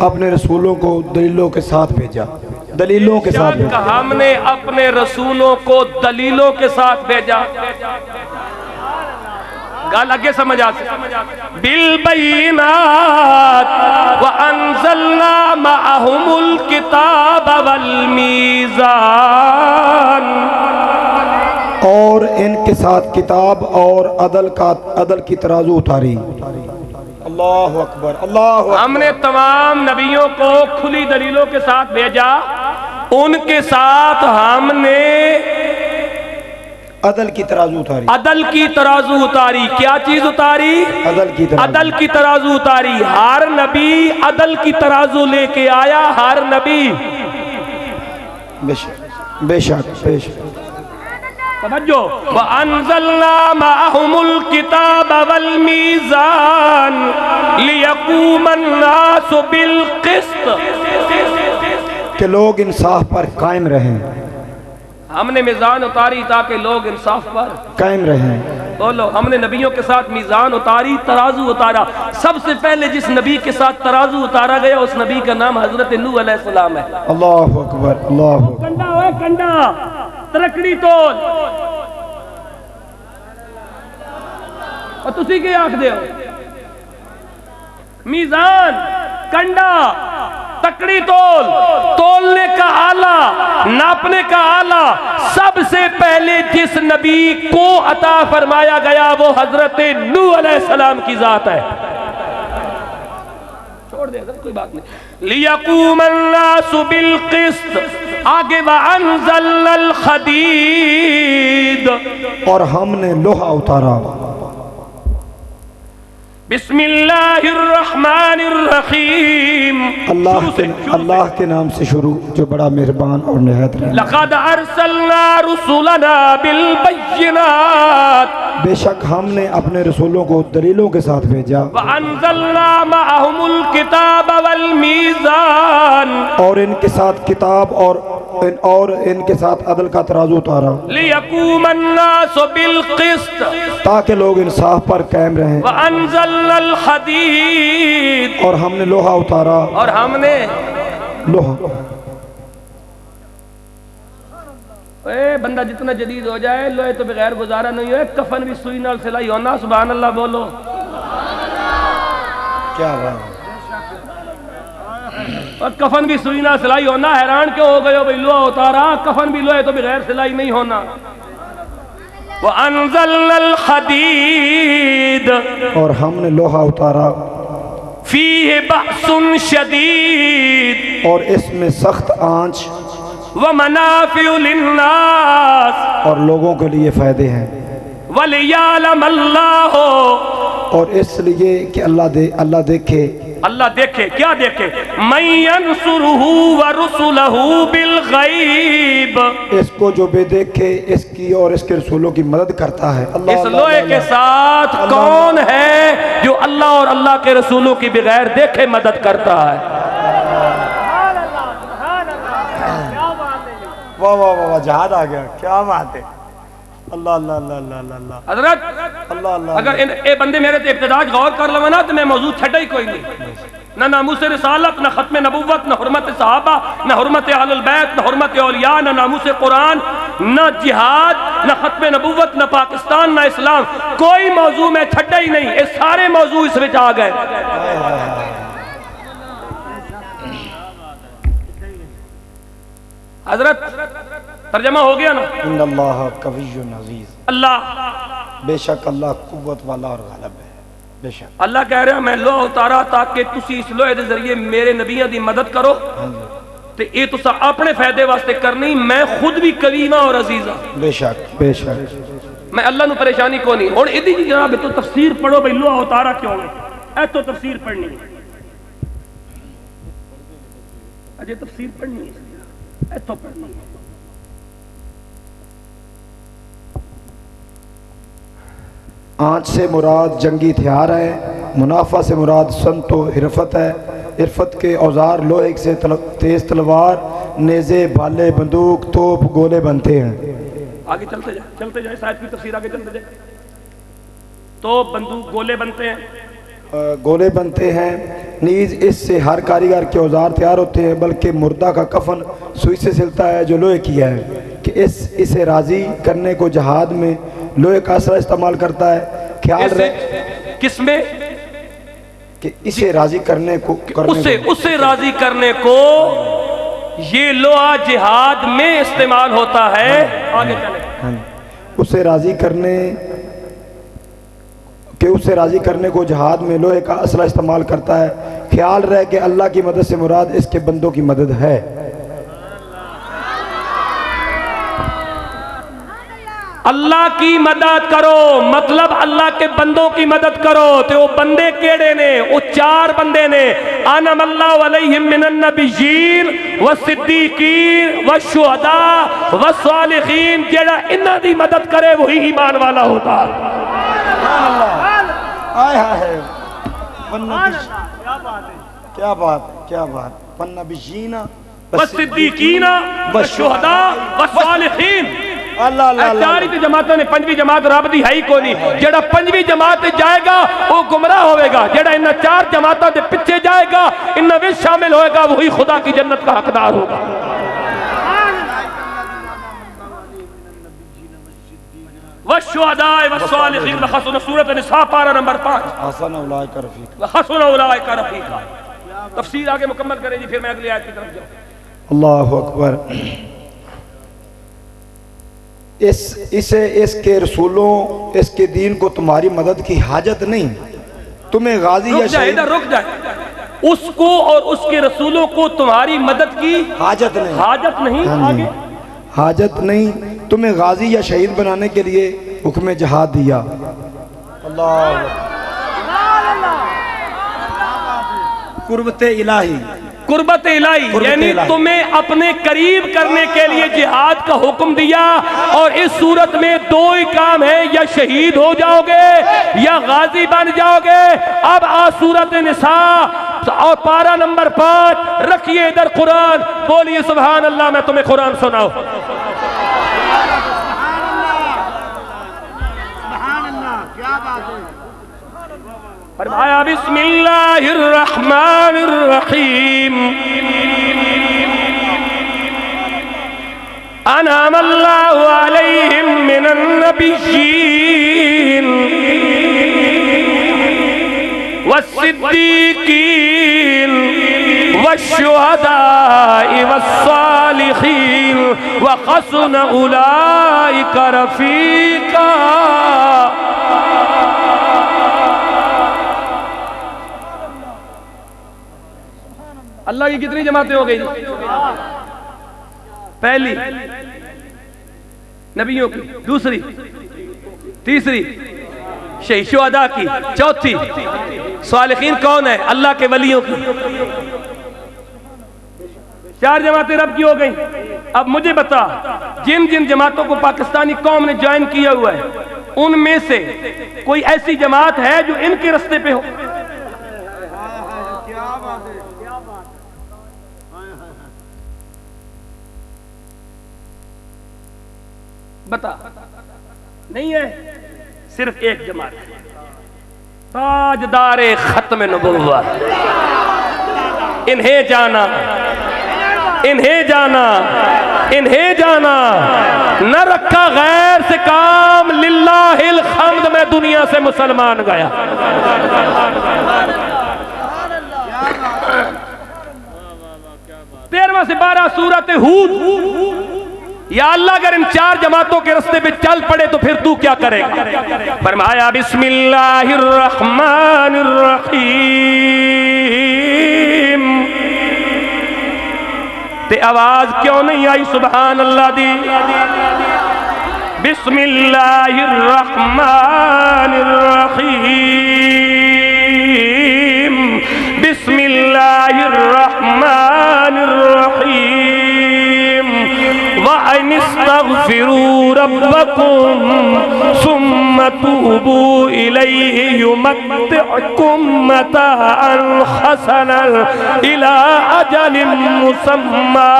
अपने रसूलों को दलीलों के साथ भेजा। दलीलों के साथ भेजा। हमने अपने रसूलों को दलीलों के साथ भेजा। गाल आगे समझ आ बिलबय्यिनात व अंज़लना मअहुमुल किताब वल मीज़ान। और इनके साथ किताब और अदल की तराजू उतारी। अल्लाहु अकबर, अल्लाहु अकबर। हमने तमाम नबियों को खुली दलीलों के साथ भेजा, उनके साथ हमने अदल की तराजू उतारी। अदल की तराजू उतारी। क्या चीज उतारी? अदल की तराजू उतारी। हर नबी अदल की तराजू लेके आया, हर नबी। बेशक बेशक बेशक। तवज्जो। व अंज़लना मअहुमुल किताब वल मीज़ान लियक़ूमन नासु बिल क़िस्त। कि लोग इंसाफ पर कायम रहें। हमने मीज़ान उतारी ताकि लोग इंसाफ पर कायम रहें। बोलो, हमने नबियों के साथ मीज़ान उतारी, तराजू उतारा। सबसे पहले जिस नबी के साथ तराजू उतारा गया उस नबी का नाम हजरत नूह अलैहिस्सलाम है। अल्लाहु अकबर, अल्लाहु अकबर। कंडा है कंडा, तरकड़ी तोल। और तुसी के आखदे हो? मीज़ान, कंडा, तकड़ी तोल, तोलने का आला, नापने का आला सबसे पहले जिस नबी को अता फरमाया गया वो हजरत नूह अलैहिस्सलाम की जात है। छोड़ दे, कोई बात नहीं। लियक़ूमन नासु बिल क़िस्त। आगे व अंज़लनल हदीद। और हमने लोहा उतारा। बिस्मिल्लाहिर्रहमानिर्रहीम। अल्लाह के नाम से शुरू जो बड़ा मेहरबान और निहायत रहम। लक़द अर्सलना रुसुलना बिल बय्यिनात, बेशक हमने अपने रसूलों को दलीलों के साथ भेजा। व अंज़लना मअहुमुल किताब वल मीज़ान, और इनके साथ किताब और इनके साथ अदल का तराजू उतारा। लियक़ूमन नासु बिल क़िस्त, ताकि लोग इंसाफ पर कायम रहें। व अंज़लनल हदीद, और हमने लोहा उतारा। और हमने लोहा। बंदा जितना जदीद हो जाए लोहे तो बगैर गुजारा नहीं है। कफन भी सुई नाल सिलाई होना। सुभान अल्लाह बोलो। क्या बात। और कफन भी सुई नाल सिलाई होना। हैरान क्यों हो गए हो भाई? लोहा उतारा, कफन भी लोहे तो बगैर सिलाई नहीं होना। वो अनज़लनल हदीद, और हमने लोहा उतारा। फीहि बअसुन शदीद, और इसमें सख्त आंच। व मनाफ़िउ लिन्नास, और लोगों के लिए फायदे हैं। वलियअलमल्लाहु, और इसलिए कि अल्लाह देखे। अल्लाह देखे। क्या देखे? मन यंसुरुहु व रुसुलहु बिल गैब, इसको जो बेदेखे इसकी और इसके रसूलों की मदद करता है। अल्लाह इस लोहे के साथ कौन है जो अल्लाह और अल्लाह के रसूलों की बगैर देखे मदद करता है? वाह वाह वाह, जहाद आ गया। क्या बात है। अल्लाह अल्लाह अल्लाह अल्लाह अल्लाह हजरत, अल्लाह अल्लाह। अगर ए बंदे मेरे ते इब्तिदाज गौर कर लवे ना तो मैं मौजूद छड़ा ही कोई नहीं। ना नामूस रिसालत, ना खत्म नबुव्वत, ना हुर्मत सहाबा, ना हुर्मत अहलुल बैत, ना हुर्मत औलिया, ना नामूस कुरान, ना जिहाद, ना खत्म नबुव्वत, ना पाकिस्तान, ना इस्लाम। कोई मौजू में छड़ा ही नहीं। ये सारे मौजू इस विच आ गए। हजरत तर्जमा हो गया ना? इन्नल्लाह कविय्युन अज़ीज़, अल्लाह, बेशक अल्लाह कुव्वत वाला और गालिब है। बेशक अल्लाह कह रहा मैं लोहा उतारा ताकि तुसी इस लोहे के जरिए मेरे नबियों की मदद करो। तो ये तुसा अपने फायदे वास्ते करनी। मैं खुद भी करीम और अजीज हाँ। बेशक बेशक। मैं अल्लाह नू परेशानी को नहीं। हुण इहदी जी जनाब तो तफसीर पढ़ो भाई लोहा उतारा क्यों है। ऐ तो तफसीर पढ़नी है, अजय तफसीर पढ़नी है, ऐ तो पढ़नी है। आँच से मुराद जंगी हथियार है। मुनाफा से मुराद संतो हिरफत है। इरफत के औजार लोहे से तेज तलवार, नेज़े, भाले, बंदूक, तोप, गोले बनते हैं। आगे चलते जाए शायद की तफसीर आगे चलते जाए। तो बंदूक, गोले बनते हैं। गोले बनते हैं। नीज इससे हर कारीगर के औजार तैयार होते हैं। बल्कि मुर्दा का कफन सुई से सिलता है जो लोहे की है कि इसे राजी करने को जहाद में लोहे का असला इस्तेमाल करता है। ख्याल रहे किसमें कि इसे राजी करने को उसे राजी करने को ये लोहा जिहाद में इस्तेमाल होता है। आगे चले। उसे राजी करने को जहाद में लोहे का असला इस्तेमाल करता है। ख्याल रहे कि अल्लाह की मदद से मुराद इसके बंदों की मदद है। अल्लाह की मदद करो मतलब अल्लाह के बंदों की मदद करो। तो वो बंदे केड़े ने? वो चार बंदे ने। अनमल्लाहु अलैहिम मिनन नबिय्यीन व सिद्दीकीन व शुहदा व सालिहीन। जेड़ा इन्हां दी मदद करे वही ईमान वाला होता। क्या बात नबिय्यीन व सिद्दीकीन व शुहदा व सालिहीन। चार ही जमातों ने, पंजवीं जमात रब दी है ही कोई नहीं। जेड़ा पंजवीं जमात जाएगा वो गुमराह होएगा। जेड़ा इन चार जमातों के पीछे जाएगा, इन में शामिल होएगा, वही खुदा की जन्नत का हकदार होगा। वशुहदाए वस्सालिहीन व हसन सूरत निसा पारा नंबर 5। हसन उलाइका रफीका। हसन उलाइका रफीका। तफसीर आगे मुकम्मल करें जी, फिर मैं अगली आयत की तरफ जाऊं। अल्लाहु अकबर। इसके रसूलों, इसके दीन को तुम्हारी मदद की हाजत नहीं। तुम्हें गाजी या शहीद रुक जाए। उसको और उसके रसूलों को तुम्हारी मदद की हाजत नहीं। आगे हाजत नहीं। तुम्हें गाजी या शहीद बनाने के लिए हुक्म जहाद दिया। अल्लाह कुर्बत इलाही, कुर्बत इलाही यानी तुम्हें अपने करीब करने के लिए जिहाद का हुक्म दिया। और इस सूरत में दो ही काम है, या शहीद हो जाओगे या गाजी बन जाओगे। अब आ सूरत निसा और पारा नंबर 5 रखिए इधर कुरान, बोलिए सुभान अल्लाह। मैं तुम्हें कुरान सुनाओ। क्या बात है। फरमाया बिस्मिल्लाहिर रहमानिर रहीम, अनअमल्लाहु अलैहिम मिनन नबिय्यीन वस्सिद्दीकीन वश्शुहदाई वस्सालिहीन व हसुन उलाइका रफीका। अल्लाह की कितनी जमातें हो गई? पहली नबियों की, दूसरी, तीसरी शहीदों की, चौथी सालिहीन कौन है? अल्लाह के वलियों की। 4 जमातें रब की हो गई। अब मुझे बता, जिन जिन जमातों को पाकिस्तानी कौम ने ज्वाइन किया हुआ है उनमें से कोई ऐसी जमात है जो इनके रास्ते पे हो? क्या बात है। बता, नहीं है। सिर्फ एक जमात है, ताजदारे खत्म नबुव्वत। इन्हें जाना, इन्हें जाना, इन्हें जाना। न रखा गैर से काम, लिल्लाहिल हम्द। मैं दुनिया से मुसलमान गया। 13वां से 12 सूरत हूद। या अल्लाह अगर इन 4 जमातों के रास्ते पे चल पड़े तो फिर तू क्या करेगा? फरमाया बिस्मिल्लाहिर रहमानिर रहीम। ते आवाज क्यों नहीं आई सुभान अल्लाह दी? बिस्मिल्लाहिर रहमानिर रहीम, बिस्मिल्लाहिर रहमानिर रहीम। वअनिस्तगफिरू रब्बकुम सुम्मा तूबू इलैहि युमत्तिउकुम मताअन हसनन इला अजलिन मुसम्मा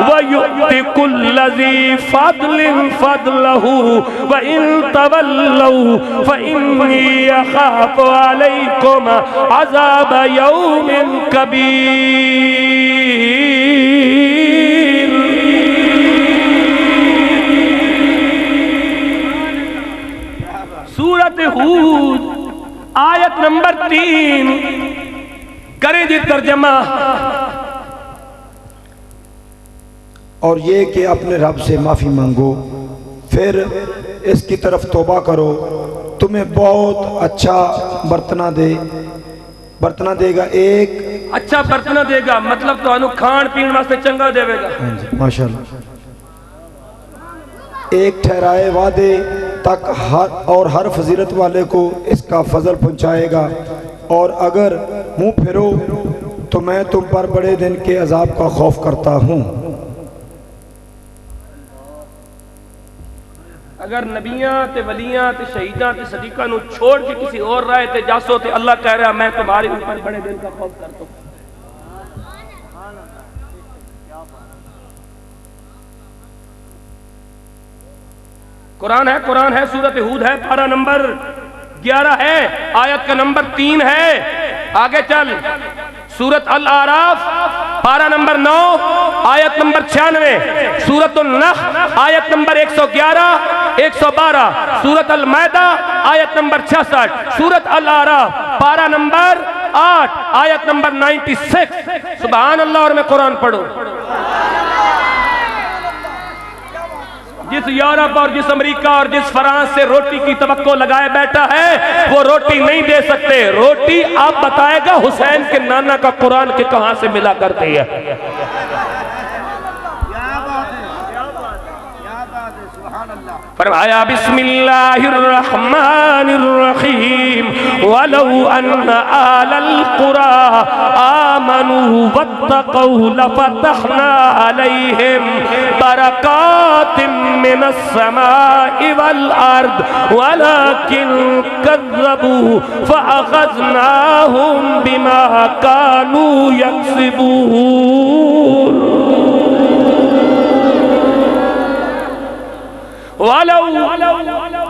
व यु'ति कुल्ला ज़ी फ़द्लिन फ़द्लहु व इन तवल्लौ फ़इन्नी अख़ाफ़ु अलैकुम अज़ाब यौमिन कबीर। सूरत हूद आयत नंबर 3 करें जी तर्जमा। और ये कि अपने रब से माफ़ी मांगो, फिर इसकी तरफ तौबा करो, तुम्हें बहुत अच्छा बर्तना देगा। एक अच्छा बर्तना देगा मतलब तो खान पीन वास्ते चंगा देगा। माशाल्लाह। एक ठहराए वादे तक हर फजीलत वाले को इसका फजल पहुंचाएगा। और अगर मुंह फिरो तो मैं तुम पर बड़े दिन के अजाब का खौफ करता हूँ। अगर नबियां ते वलियां ते शहीदां ते सदीकां नू छोड़ के किसी और राह ते जासो ते अल्लाह कह रहा मैं तुम्हारे ऊपर बड़े दिन का खौफ करता हूँ। कुरान है, सूरत हूद है, पारा नंबर 11 है, आयत का नंबर 3 है। आगे चल, सूरत अल आराफ पारा नंबर 9 आयत नंबर 96, सूरत अल नह आयत नंबर 111 112, सूरत अल मैदा आयत नंबर 66, सूरत अल आराफ पारा नंबर 8 आयत नंबर 96। सुभान अल्लाह। और मैं कुरान पढ़ो। जिस यूरोप और जिस अमेरिका और जिस फ्रांस से रोटी की तवक्को लगाए बैठा है वो रोटी नहीं दे सकते। रोटी आप बताएगा हुसैन के नाना का कुरान के कहां से मिला करती है। क्या बात है, क्या बात है, सुभान अल्लाह। फरमाया बिस्मिल्लाहिर्रहमानिर्रहीम वलौ अन्न आलल कुरा आमनू वत्तक़ौ लफ़तहना अलैहिम बरकातिम मिनस समाई वल अर्द वलाकिन कज़्ज़बू फ़अख़ज़नाहुम बिमा कानू यक्सिबून।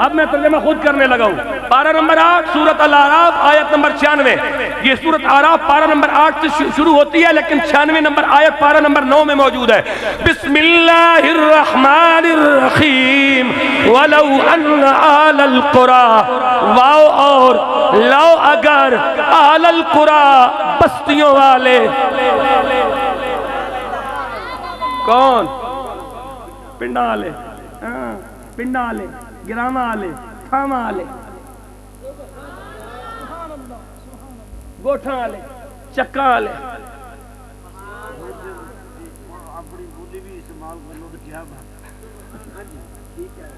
अब मैं तर्जुमा खुद करने लगा हूं। पारा नंबर 8 सूरत अल-आराफ आयत नंबर 96। ये सूरत आराफ पारा नंबर 8 से शुरू होती है, लेकिन 96 नंबर आयत पारा नंबर 9 में मौजूद है। बिस्मिल्लाहिर्रहमानिर्रहीम वलौ अन्न आलल कुरा, वाओ और लो अगर आलल कुरा बस्तियों वाले, कौन? पिंडा वाले, पिंडा वाले, गिरामा वाले, थामा वाले, गोठा वाले, चक्का वाले,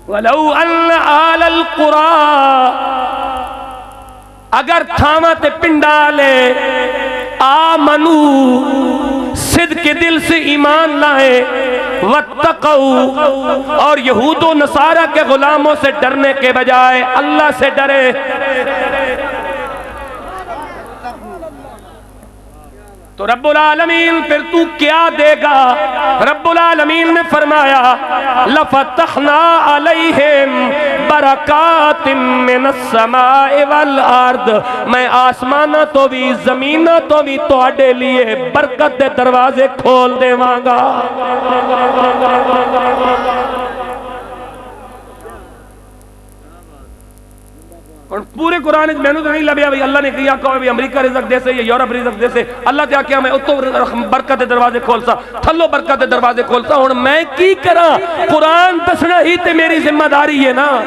वलौ अन्न आलल कुरा, अगर थामा ते पिंडा ले आमनू सिद्ध के दिल से ईमान लाए, वत्तक़ौ और यहूदो नसारा के गुलामों से डरने के बजाय अल्लाह से डरे। तो रब्बुल आलमीन फिर तू क्या देगा? रब्बुल आलमीन ने फरमाया लफ़तहना अलैहिम बरकातिम मिनस समाई वल अर्द, मैं आसमाना तो भी जमीना तो भी तुहाडे लिए बरकत दे दरवाजे खोल देवांगा। और पूरे कुरान मैंने तो नहीं लभ्या भाई अल्लाह ने किया कहो भी अमेरिका रिज़्क दे से या यूरोप रिज़्क दे से। अल्लाह क्या किया मैं उत्तो बरकत दे दरवाजे खोलसा, थल्लो बरकत दे दरवाजे खोलसा। हुण मैं की करा? कुरान दसना ही ते मेरी जिम्मेदारी है ना।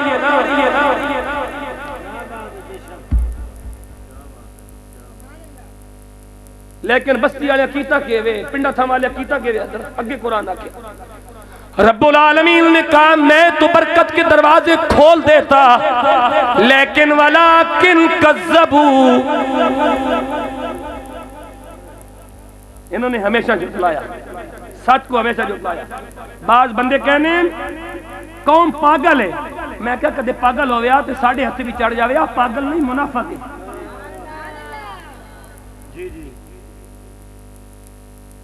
लेकिन बस्ती वाले कीता के वे, पिंडा था वाले कीता के वे, अगे कुरान आके रब्बुल आलमीन ने कहा मैं तो बरकत के दरवाजे खोल देता, लेकिन वलाकिन कज़्ज़बू, इन्होंने हमेशा झुठलाया, सच को हमेशा झुठलाया। बाज बंदे कहने कौम पागल है, मैं क्या कदे पागल हो गया तो साढ़े हथ भी चढ़ जावे, आप पागल नहीं मुनाफिक है।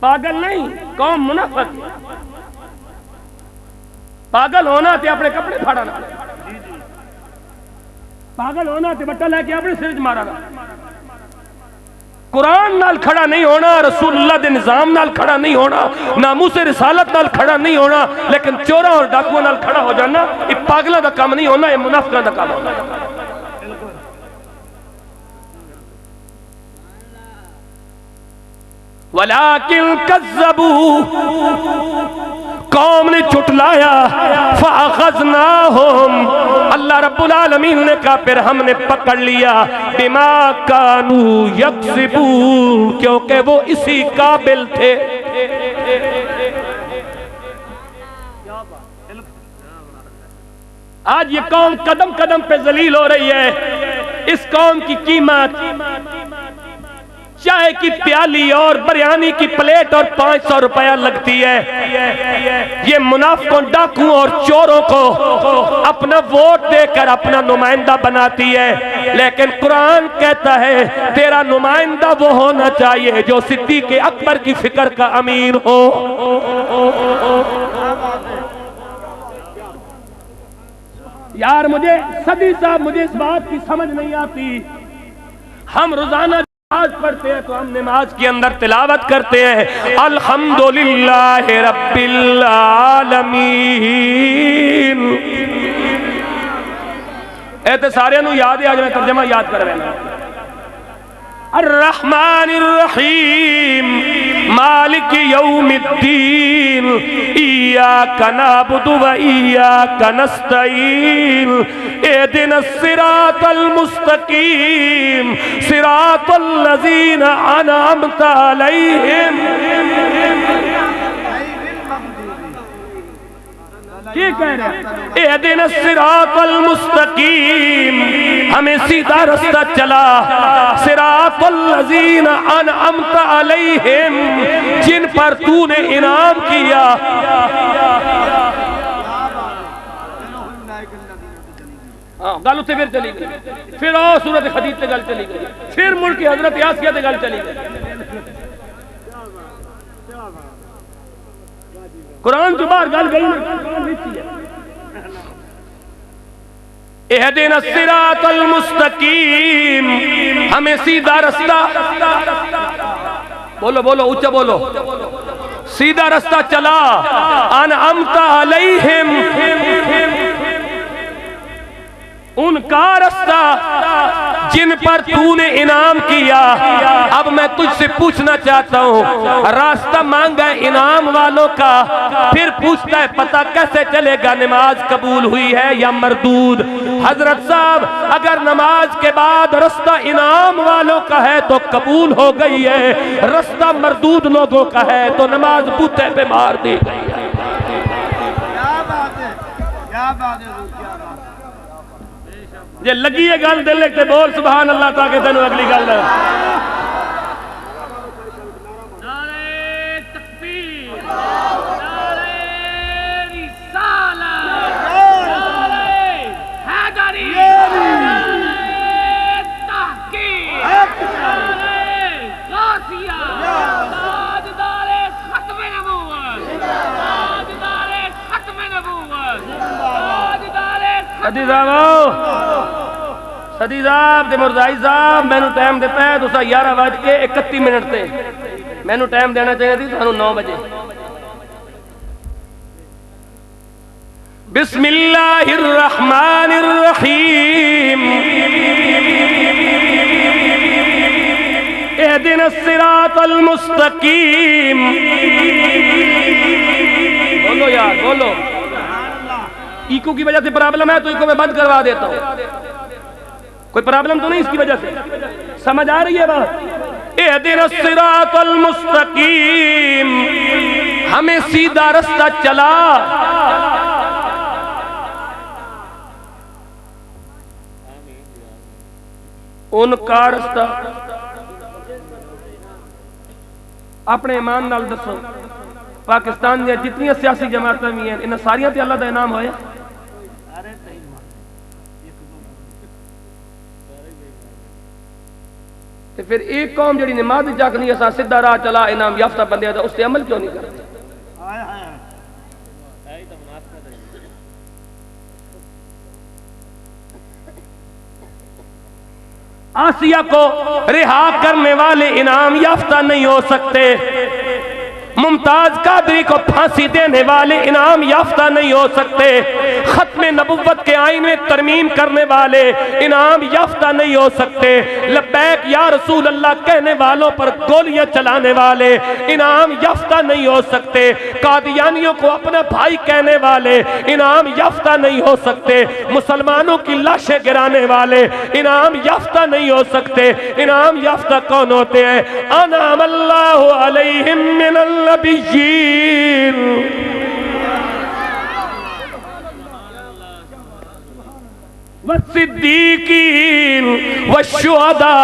पागल नहीं, कौम मुनाफिक। पागल होना ते अपने कपड़े फाड़ना, पागल होना ते बट्टा लेके अपने सिर मारना। कुरान नाल खड़ा नहीं होना, रसूलुल्लाह दे निजाम नाल खड़ा नहीं होना, नामूसे रिसालत नाल खड़ा नहीं होना, लेकिन चोरा और डाकुओं नाल खड़ा हो जाना, ये पागलों का काम नहीं होना, ये मुनाफिकों का काम होना। वलाकिन कज़्ज़बू, कौम ने झुठलाया, फ़अख़ज़नाहुम, अल्लाह रब्बुल आलमीन ने कहा फिर हमने पकड़ लिया, बिमा कानू यक्सिबून, क्योंकि वो इसी काबिल थे। आज ये कौम कदम कदम पे जलील हो रही है। इस कौम की कीमत चाय की प्याली और बिरयानी की प्लेट और 500 रुपया लगती है। ये मुनाफिकों, डाकुओं और चोरों को अपना वोट देकर अपना नुमाइंदा बनाती है, लेकिन कुरान कहता है तेरा नुमाइंदा वो होना चाहिए जो सिद्दीक़ अकबर की फिक्र का अमीर हो। यार मुझे सदी साहब, मुझे इस बात की समझ नहीं आती। हम रोजाना नमाज पढ़ते हैं तो हम नमाज के अंदर तिलावत करते हैं अल्हम्दुलिल्लाह रब्बिल आलमीन। ऐसे सारे नु याद है, आज मैं तर्जमा याद कर रहा हूं। अर्रहमानिर रहीम मालिक यौमिद्दीन इय्याका नअबुदु व इय्याका नस्तईन इहदिनस सिरातल मुस्तकीम सिरातल लज़ीना अनअमता अलैहिम। क्या कह रहे हैं? एहदिना सिरातल मुस्तकीम, हमें सीधा रास्ता चला, सिरातल लजीना अनअमता अलैहिम, जिन पर तूने इनाम किया। हाँ, गल उत्थे फिर चली गई, फिर आओ सूरत खदीज ते गल चली गई, फिर मुड़ के हजरत आसिया ते गल चली गई। कुरान तो बाहर गल गई ना। एहदिना सिरातल मुस्तकीम, हमें सीधा रास्ता, बोलो बोलो ऊंचा बोलो, सीधा रास्ता चला। अनअमता अलैहिम, उनका रास्ता जिन पर तूने इनाम किया। अब मैं तुझसे पूछना चाहता हूँ, रास्ता मांगा है इनाम वालों का, फिर पूछता है पता कैसे चलेगा नमाज कबूल हुई है या मरदूद? हजरत साहब, अगर नमाज के बाद रास्ता इनाम वालों का है तो कबूल हो गई है, रास्ता मरदूद लोगों का है तो नमाज बूते पे मार दी गई है। क्या बात है, क्या बात है, क्या बात है। जे लगी है गल दिल ते बोल सुभान अल्लाह, ताकि तेन अगली गल सदी साहब ते मुरजाई साहब, मैनू टाइम दिता है तुसा 11:31 ते, मैनू टाइम देना चाहिए थी सानू 9 बजे। बिस्मिल्लाहिर रहमानिर रहीम, एहदिना सिरातल मुस्तकीम। बोलो यार बोलो। इको की वजह से प्रॉब्लम है तो इको मैं बंद करवा देता हूं, कोई प्रॉब्लम तो नहीं इसकी वजह से, समझ आ रही है बात? एहदिना सिरातल मुस्तकीम, हमें सीधा रास्ता चला। उनका रास्ता अपने ईमान नाल दसो, पाकिस्तान दी जितनी सियासी जमात भी हैं इन सारियां ते अल्लाह दा इनाम होया। तो फिर एक कौम जी नमाज जागनी असा सीधा राह चला इनाम याफ्ता बंदे उस पर अमल क्यों नहीं करते? आसिया को रिहा करने वाले इनाम याफ्ता नहीं हो सकते, मुमताज कादरी को फांसी देने वाले इनाम याफ्ता नहीं हो सकते, खत्म नबुव्वत के आईन में तरमीम करने वाले इनाम याफ्ता नहीं हो सकते, लब्बैक या रसूल अल्लाह कहने वालों पर गोलियां चलाने वाले इनाम याफ्ता नहीं हो सकते, कादियानियों को अपना भाई कहने वाले इनाम याफ्ता नहीं हो सकते, मुसलमानों की लाशें गिराने वाले इनाम याफ्ता नहीं हो सकते। इनाम याफ्ता कौन होते हैं? अनअमल्लाहु अलैहिम मिनल नबिय्यीन, वस्सिद्दीकीन वश्शुहदा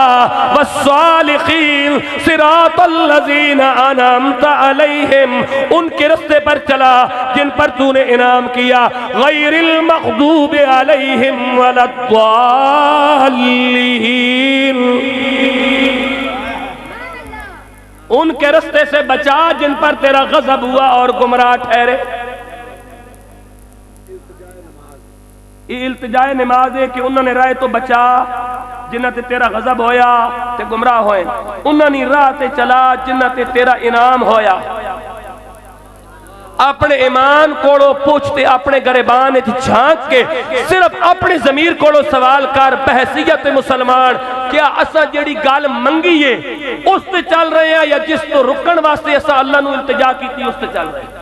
वस्सालिहीन सिरातल लज़ीना अनअमता अलैहिम, उनके रास्ते पर चला जिन पर तूने इनाम किया, गैरिल मग़दूबि अलैहिम वलद्दाल्लीन, उनके रास्ते से बचा जिन पर तेरा गजब हुआ और गुमराह ठहरे। इल्तिजाए नमाज है कि उन्होंने राह तो बचा जिन्हां ते तेरा गजब होया ते गुमराह होए, उन्होंने राह ते चला जिन्हां ते तेरा इनाम होया। अपने ईमान कोलो पूछते, अपने गरीबान झांक के सिर्फ अपने जमीर कोलो सवाल कर, बहसीयत मुसलमान क्या असा जेड़ी गल मंगी है उस ते चल रहे हैं या जिस तो रुकन वास्ते असा अल्लाह नू इल्तिजा कीती उस ते चल रहे हैं?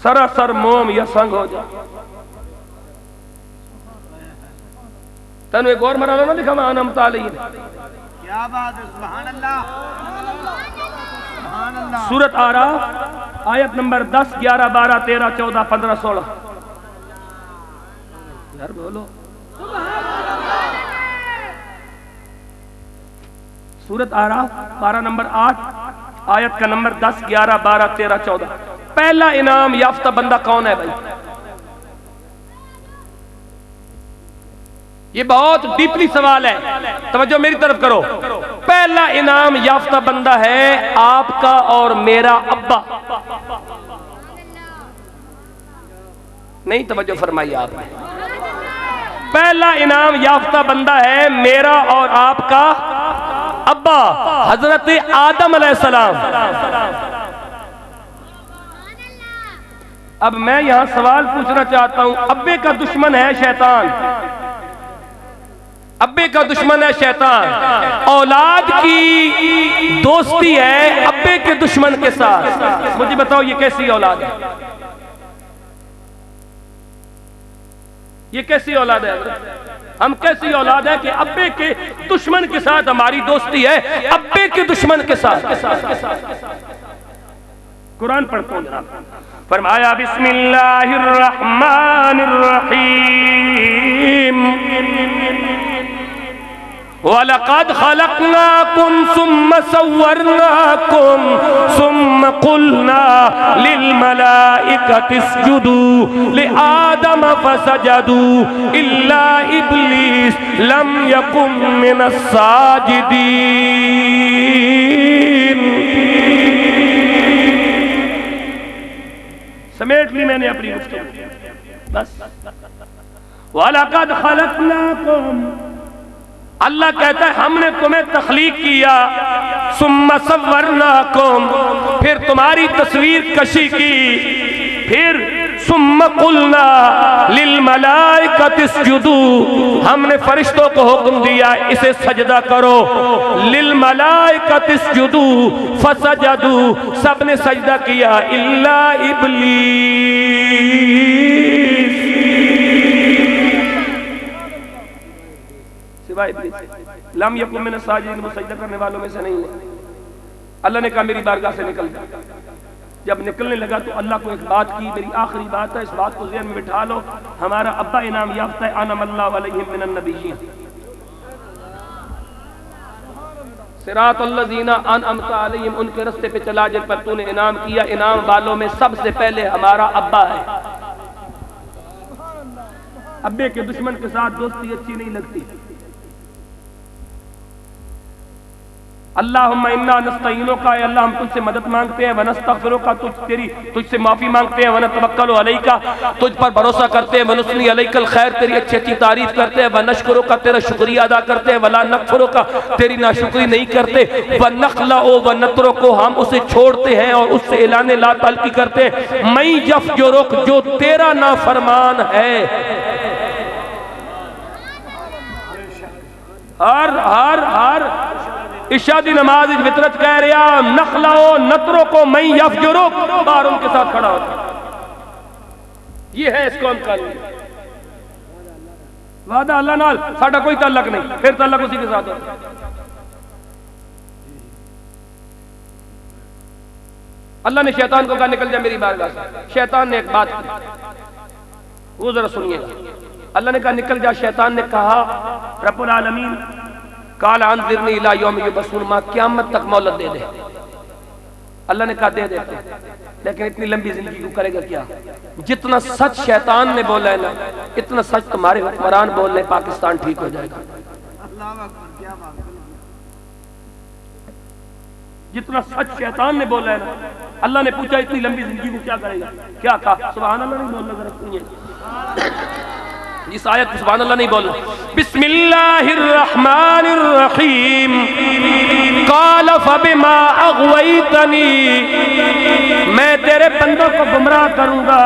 सरासर मोम या संग हो जा। तेन एक और मरा ना दिखा अनअमता अलैहिम, क्या बात है, सुभान अल्लाह, सुभान अल्लाह। सूरत आराफ आयत नंबर 10, 11, 12, 13, 14, 15, 16। यार बोलो। सूरत आराफ पारा नंबर 8 आयत का नंबर 10, 11, 12, 13, 14। पहला इनाम याफ्ता बंदा कौन है भाई? ये बहुत डीपली सवाल है, तवज्जो मेरी तरफ करो। पहला इनाम याफ्ता बंदा है आपका और मेरा अब्बा। नहीं तवज्जो फरमाई आपने। पहला इनाम याफ्ता बंदा है मेरा और आपका अब्बा, हजरत आदम अलैहिस्सलाम। अब मैं यहां सवाल पूछना चाहता हूं, अब्बे का दुश्मन है शैतान, अब्बे का दुश्मन है शैतान, औलाद की दोस्ती है अब्बे के दुश्मन के साथ। मुझे बताओ ये कैसी औलाद है? ये कैसी औलाद है? हम कैसी औलाद है कि अब्बे के दुश्मन के साथ हमारी दोस्ती है, अब्बे के दुश्मन के साथ। कुरान पढ़ता हूं जरा। फरमाया बिस्मिल्लाहिर्रहमानिर्रहीम, वलक़द ख़लक़नाकुम सुम्मा सव्वरनाकुम सुम्मा क़ुलना लिलमलाइकति इसजुदू लिआदम फसजदू इल्ला इब्लीस लम यकुन मिनस साजिदीन। समेट ली मैंने अपनी गुफ्तगू बस। वलक़द ख़लक़नाकुम, अल्लाह कहता है हमने तुम्हें तख्लीक किया, सुम्मा सव्वरनाकुम, फिर तुम्हारी तस्वीर कशी की, फिर सुम्मा कुलना लिल मलाइकति इसजुदू, हमने फरिश्तों को हुक्म दिया इसे सजदा करो, लिल मलाइकति इसजुदू फसजदू, सबने सजदा किया इल्ला इब्लीस, सिवाय इब्लीस। लम यकुन मिनस साजिदीन, वो सजदा करने वालों में से नहीं है। अल्लाह ने कहा मेरी बारगाह से निकल जा। जब निकलने लगा तो अल्लाह को एक बात की, मेरी आखिरी बात है, इस बात को ज़हन में बिठा लो, हमारा अब्बा इनाम याफ्ता है, अनअमल्लाहु अलैहिम मिनन नबिय्यीन, सिरातल्लज़ीना अनअमता अलैहिम, उनके रास्ते पे चला जिन पर तूने इनाम किया। इनाम वालों में सबसे पहले हमारा अब्बा है। अब्बे के दुश्मन के साथ दोस्ती अच्छी नहीं लगती। अल्लाहुम्मा इन्ना नस्तईनुका, अल्लाह हम तुझसे मदद मांगते हैं, वनस्तगफिरुका, तुझसे माफी मांगते हैं, वनतवक्कलु अलैका, तुझ पर भरोसा करते हैं, वनुस्नी अलैकल खैर, तेरी अच्छी अच्छी तारीफ करते हैं, वनशकुरुका, तेरा शुक्रिया अदा करते हैं, वला नकफुरुका, तेरी नाशुक्री नहीं करते, वनखलउ वनतरुकु, हम उसे छोड़ते हैं और उससे ऐलान ला तल्की करते हैं, मैं यफजुरुक, जो तेरा नाफरमान है। हर हर हर इशा दी नमाज वितरत कह रहा, नखलाओ नतरों को मैं यफजुरुक, बार उनके साथ खड़ा होता। ये है इस कौम का वादा अल्लाह नाल साडा कोई ताल्लुक नहीं, फिर ताल्लुक उसी के साथ होता। अल्लाह ने शैतान को कहा निकल जा मेरी बारगाह से। शैतान ने एक बात की, वो जरा सुनिएगा। अल्लाह ने कहा निकल जा। शैतान ने कहा रब्बुल आलमीन काल अंज़िरनी इला यौम युबअसून, मां क़यामत तक मोहलत दे दे। अल्लाह ने कहा दे देते, लेकिन इतनी लंबी जिंदगी को करेगा क्या? जितना सच शैतान ने बोला है ना, इतना सच तुम्हारे हुक्मरान बोल रहे, पाकिस्तान ठीक हो जाएगा। अल्लाह अकबर, क्या बात है। जितना सच शैतान ने बोला है ना, अल्लाह ने पूछा इतनी लंबी जिंदगी को क्या करेगा? क्या कहा? सुभान अल्लाह नहीं बोलना, जरा सुनिए इस आयत को। सुभान अल्लाह नहीं बोलना। बिस्मिल्लाहिर्रहमानिर्रहीम, क़ाल फबिमा अग़वैतनी, मैं तेरे बंदों को गुमराह करूंगा।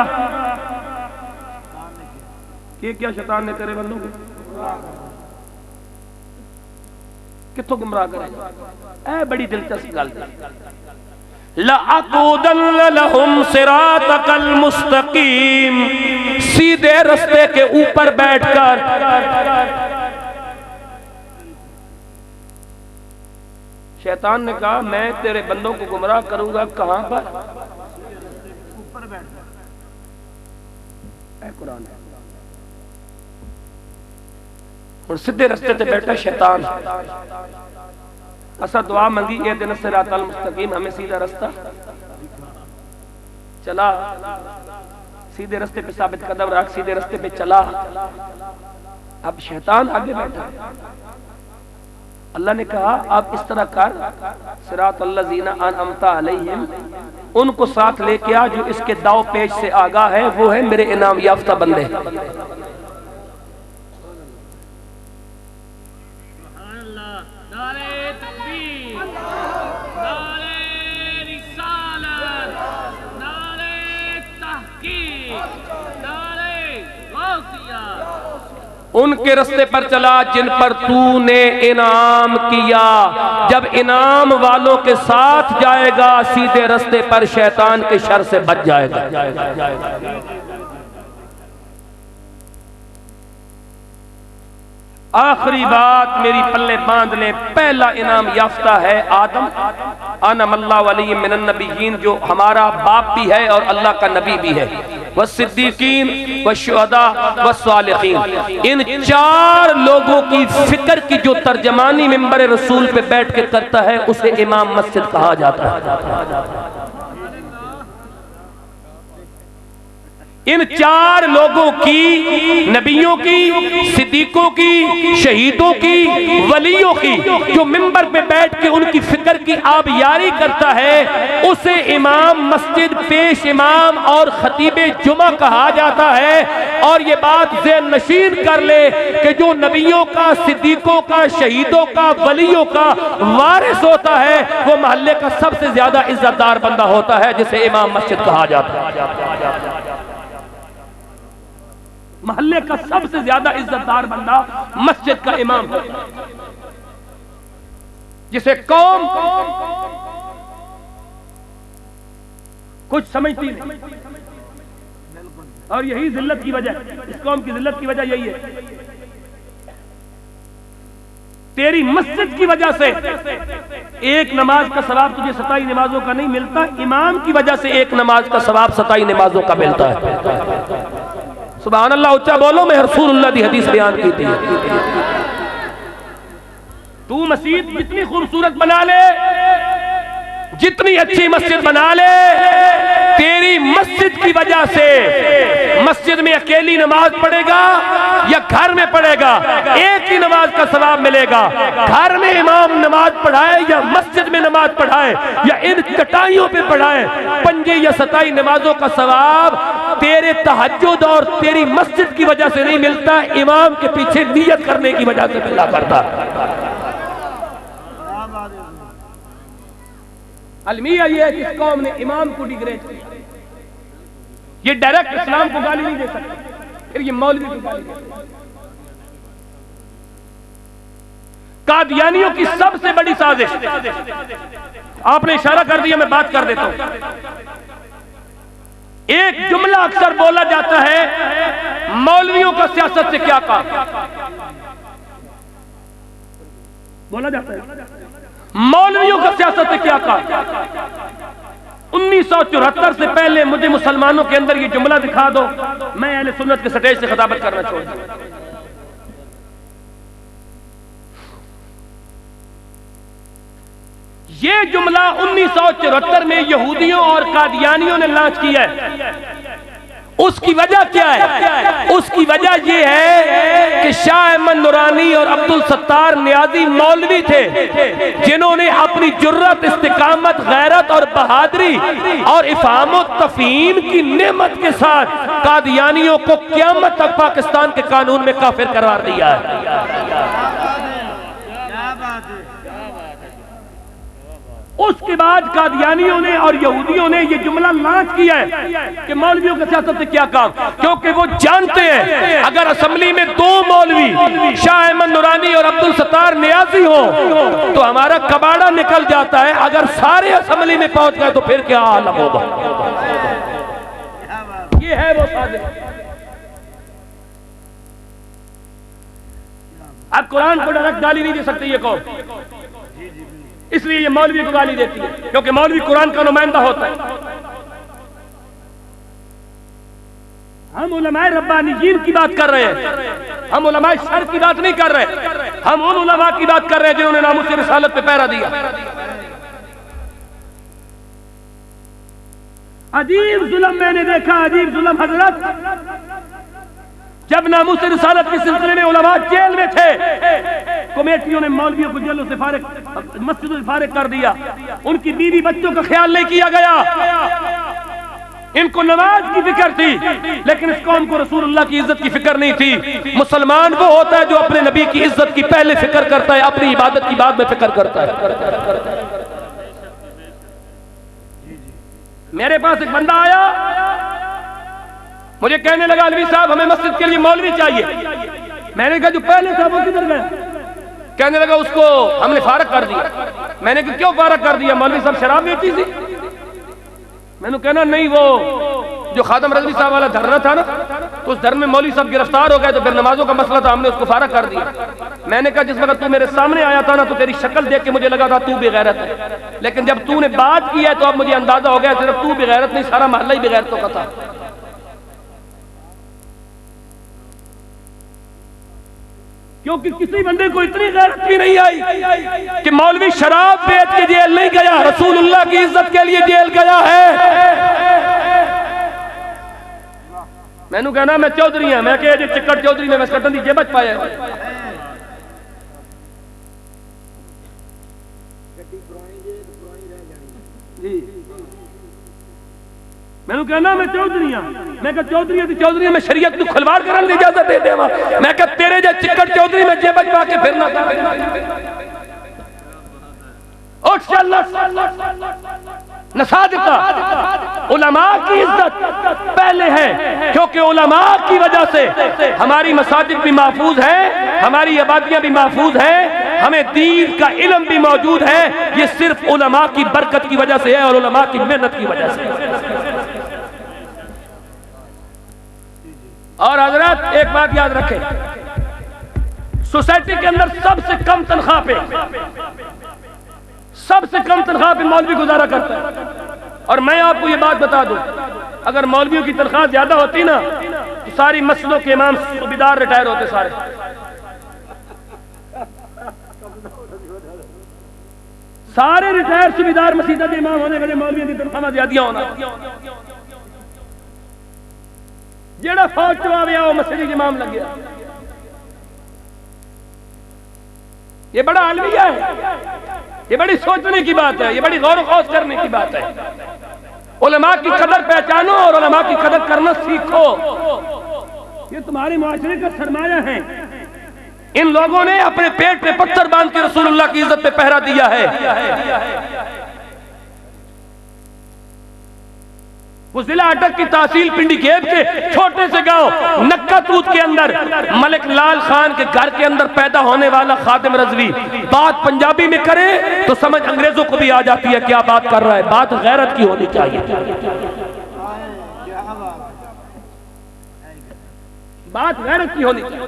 क्या शैतान ने तेरे बंदों को कित्थों गुमराह करेगा? ऐ बड़ी दिलचस्प गल है। लअक़ूदन्न लहुम सिरातकल मुस्तकीम, सीधे रास्ते के ऊपर बैठकर शैतान ने कहा मैं तेरे बंदों को गुमराह करूंगा कहां पर? ऊपर बैठ जा। कुरान है। और सीधे रास्ते पे बैठा शैतान। असा दुआ मंगी ए दिन सिरातल मुस्तकीम, हमें सीधा रास्ता चला, सीधे रास्ते पे साबित कदम रख, सीधे रास्ते पे चला। अब शैतान आगे बैठा। अल्लाह ने कहा आप इस तरह कर, सिरातल लज़ीना अनअमता अलैहिम, उनको साथ लेके आ जो इसके दाव पेश से आगाह है, वो है मेरे इनाम याफ्ता बंदे। उनके रास्ते पर चला जिन पर तूने इनाम किया। जब इनाम वालों के साथ जाएगा सीधे रास्ते पर शैतान के शर से बच जाएगा। आखिरी बात मेरी पल्ले बांध ले, पहला इनाम याफ्ता है आदम, आना मल्ला वली मिनन नबीयीन, जो हमारा बाप भी है और अल्लाह का नबी भी है, व सिद्दीकीन व शुहदा व सालिहीन। इन चार लोगों की फिक्र की जो तर्जमानी मिंबर रसूल पे बैठ के करता है उसे इमाम मस्जिद कहा जाता है। इन चार लोगों की, नबियों की, सिद्दीकों की, शहीदों की, वलियों की, जो मिंबर पे बैठ के उनकी फिक्र की आबियारी करता है उसे इमाम मस्जिद, पेश इमाम और खतीबे जुमा कहा जाता है। और ये बात ज़हन नशीन कर ले कि जो नबियों का, सिद्दीकों का, शहीदों का, वलियों का वारिस होता है वो मोहल्ले का सबसे ज्यादा इज्जतदार बंदा होता है जिसे इमाम मस्जिद कहा जाता है। मोहल्ले का सबसे ज्यादा इज्जतदार बंदा मस्जिद का इमाम है, जिसे कौम कुछ समझती नहीं। और यही जिल्लत की वजह, इस कौम की जिल्लत की वजह यही है। तेरी मस्जिद की वजह से एक नमाज का सवाब तुझे 27 नमाजों का नहीं मिलता, इमाम की वजह से एक नमाज का सवाब 27 नमाजों का मिलता है। सुभान अल्लाह, उच्चा बोलो। मैं रसूलुल्लाह दी हदीस बयान की थी। तू मस्जिद जितनी खूबसूरत बना ले, जितनी अच्छी मस्जिद बना ले, तेरी मस्जिद की वजह से मस्जिद में अकेली नमाज पढ़ेगा या घर में पढ़ेगा, एक ही नमाज का सवाब मिलेगा। घर में इमाम नमाज पढ़ाए या मस्जिद में नमाज पढ़ाए या इन चटाइयों पे पढ़ाए, 5 या 27 नमाजों का सवाब तेरे तहज्जुद और तेरी मस्जिद की वजह से नहीं मिलता, इमाम के पीछे नियत करने की वजह से मिला करता। अलमिया ये है कि इस कौम ने इमाम को डिग्रेड किया। ये डायरेक्ट इस्लाम को गाली नहीं दे सकते, फिर ये मौलवी को गाली दे सकते। कादियानियों की सबसे बड़ी साजिश, आपने इशारा कर दिया, मैं बात कर देता हूं। एक जुमला अक्सर बोला जाता है, मौलवियों का सियासत से क्या काम। बोला जाता है मौलवियों का सियासत से क्या काम। 1974 से पहले मुझे मुसलमानों के अंदर ये जुमला दिखा दो, मैं अहले सुन्नत के स्टेज से खिताबत करना छोड़ दूं। ये जुमला 1974 में यहूदियों और कादियानियों ने लॉन्च किया है। उसकी वजह क्या है? उसकी वजह यह है कि शाह अहमद नूरानी और अब्दुल सत्तार नियाजी मौलवी थे जिन्होंने अपनी जुर्रत, इस्तिकामत, गैरत और बहादुरी और इफ़हाम और तफ़हीम की नेमत के साथ कादियानियों को क़यामत तक पाकिस्तान के कानून में काफिर करार दिया है। उसके बाद कादियानियों ने और यहूदियों ने यह जुमला लॉन्च किया है कि मौलवियों के सियासत से क्या काम, क्योंकि वो जानते हैं अगर असेंबली में 2 मौलवी शाह अहमद नूरानी और अब्दुल सत्तार नियाजी हो तो हमारा कबाड़ा निकल जाता है। अगर सारे असेंबली में पहुंच गए तो फिर क्या आलम होगा। ये है वो साजिश। अब कुरान को डायरेक्ट गाली नहीं दे सकते ये कौन। इसलिए ये मौलवी को गाली देती है, क्योंकि मौलवी कुरान का नुमाइंदा होता है। हम उलमाए रब्बानीयीन की बात कर रहे हैं, हम उलमाए शर की बात नहीं कर रहे। हम उन उलमा की बात कर रहे हैं जिन्होंने नामुस रिसालत पे पहरा दिया। अजीब जुल्म मैंने देखा, अजीब जुल्म हजरत। जब नामुस रिसालत के सिलसिले में उलमा जेल में थे, कमेटियों ने मौलवियों को जेलों से फारिग, मस्जिदों से फारिग कर दिया। उनकी बीवी बच्चों का ख्याल नहीं किया गया। इनको नमाज की फिक्र थी, लेकिन इस कौम को रसूलुल्लाह की इज्जत की फिक्र नहीं थी। मुसलमान वो होता है जो अपने नबी की इज्जत की पहले फिक्र करता है, अपनी इबादत की बाद में फिक्र करता है। मेरे पास एक बंदा आया, मुझे कहने लगा अलवी साहब हमें मस्जिद के लिए मौलवी चाहिए। मैंने कहा जो पहले था वो किधर गया? कहने लगा उसको हमने फारग कर दिया। मैंने कहा क्यों फारग कर दिया? मौलवी साहब शराब बेची थी। मैंने कहना नहीं, वो जो खादम रजवी साहब वाला धरना था ना, तो उस धरने में मौलवी साहब गिरफ्तार हो गए, तो फिर नमाजों का मसला था, हमने उसको फारग कर दिया। मैंने कहा जिस वक्त तू मेरे सामने आया था ना, तो तेरी शक्ल देख के मुझे लगा था तू बेगैरत है, लेकिन जब तूने बात की है तो अब मुझे अंदाजा हो गया सिर्फ तू बेगैरत नहीं, सारा मोहल्ला ही बेगैरतों का था। क्योंकि किसी बंदे को इतनी गैरत भी नहीं आई कि मौलवी शराब बेच के जेल नहीं गया, रसूलुल्लाह की इज्जत के लिए जेल गया है। मैनू कहना मैं चौधरी हां, मैं कह चिक्कड़ चौधरी ने मैं कटन दी जेब च पाया। मैनू कहना मैं चौधरी हां, मैं कहा चौधरी मैं शरीयत को खिलवाड़ करने की इजाजत दे देवा। मैं कहा तेरे जे चिक्कड़ चौधरी में जेब पा के फिरना था। उठ चल नसा दिता। उलमा की इज्जत पहले है, क्योंकि उलमा की वजह से हमारी मसाजिद भी महफूज है, हमारी आबादियां भी महफूज है, हमें दीन का इल्म भी मौजूद है। ये सिर्फ उलमा की बरकत की वजह से है और उलमा की मेहनत की वजह से। और हजरत एक बात याद रखें, सोसाइटी के अंदर सबसे कम तनख्वाह पे मौलवी गुजारा करता है। और मैं आपको ये बात बता दूं, अगर मौलवियों की तनख्वाह ज्यादा होती ना, तो सारी मस्जिदों के इमाम सूबेदार रिटायर होते सारे। सारे रिटायर सूबेदार मस्जिद के इमाम होने के मौलवियों की तनख्वाह ज्यादा होना। जेड़ा फौज च आ गया वो मस्जिद इमाम लग गया। ये बड़ा अलविया है, ये बड़ी सोचने की बात है, ये बड़ी गौर ख्याल करने की बात है। उलमा की कदर पहचानो और उलमा की कदर करना सीखो। ये तुम्हारे मुआशरे का सरमाया है। इन लोगों ने अपने पेट पे पत्थर बांध के रसूलुल्लाह की इज्जत पे पहरा दिया है। वो जिला अटक की तहसील पिंडी गेब के छोटे से गांव नक्कातूत के अंदर मलिक लाल खान के घर के अंदर पैदा होने वाला खादिम रजवी बात पंजाबी में करे तो समझ अंग्रेजों को भी आ जाती है क्या बात कर रहा है। बात गैरत की होनी चाहिए, बात गैरत की होनी चाहिए।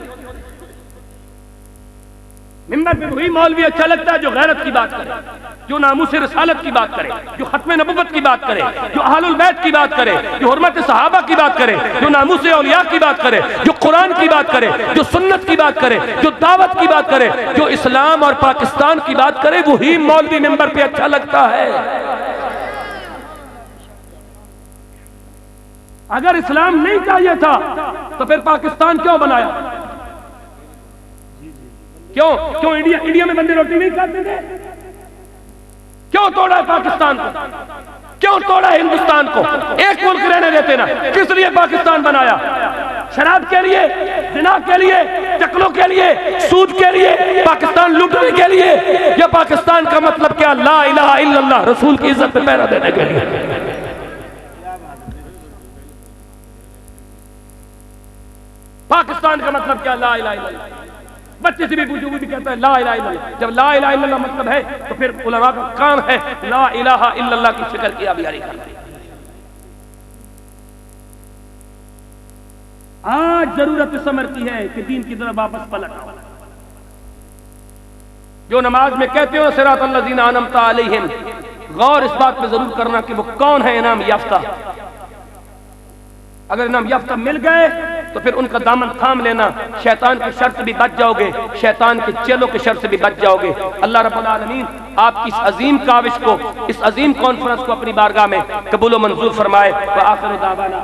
मिंबर पे वही मौलवी अच्छा लगता है जो गैरत की बात करे, जो नामूस रिसालत की बात करे, जो खत्म नबुव्वत की बात करे, जो अहलुल बैत की बात करे, जो हुर्मत सहाबा की बात करे, जो नामूस औलिया की बात करे, जो कुरान की बात करे, जो सुन्नत की बात करे, जो दावत की बात करे, जो इस्लाम और पाकिस्तान की बात करे, वही मौलवी मिंबर पे अच्छा लगता है। अगर इस्लाम नहीं चाहिए था तो फिर पाकिस्तान क्यों बनाया? क्यों इंडिया में बंदे रोटी नहीं खाते थे? क्यों तोड़ा पाकिस्तान को? क्यों तोड़ा हिंदुस्तान को? एक मुल्क रहने देते ना। किस लिए पाकिस्तान बनाया? शराब के लिए, जिना के लिए, चकलों के लिए, सूद के लिए, पाकिस्तान लूटने के लिए? या पाकिस्तान का मतलब क्या? ला इलाहा इल्लल्लाह, रसूल की इज्जत पे पहरा देने के लिए। पाकिस्तान का मतलब क्या? ला इलाहा इल्लल्लाह। बच्चे से भी पूछो भी कहता है ला इलाहा इल्लल्लाह। जब ला इलाहा इल्लल्लाह मतलब है तो फिर उलमा का काम है ला इलाहा इल्लल्लाह की फिक्र किया बिहारी करना। आज जरूरत समझती है कि दीन की तरफ वापस पलट आओ। जो नमाज में कहते हो सिरातल लज़ीना अनअमता अलैहिम, गौर इस बात पे जरूर करना कि वो कौन है इनाम याफ्ता। अगर इनाम याफ्ता मिल गए तो फिर उनका दामन थाम लेना, शैतान की शर से भी बच जाओगे, शैतान के चेलों के शर से भी बच जाओगे। अल्लाह रब्बुल आलमीन आपकी इस अजीम काविश को, इस अजीम कॉन्फ्रेंस को अपनी बारगाह में कबूल व मंजूर फरमाए। व आखिर दावाना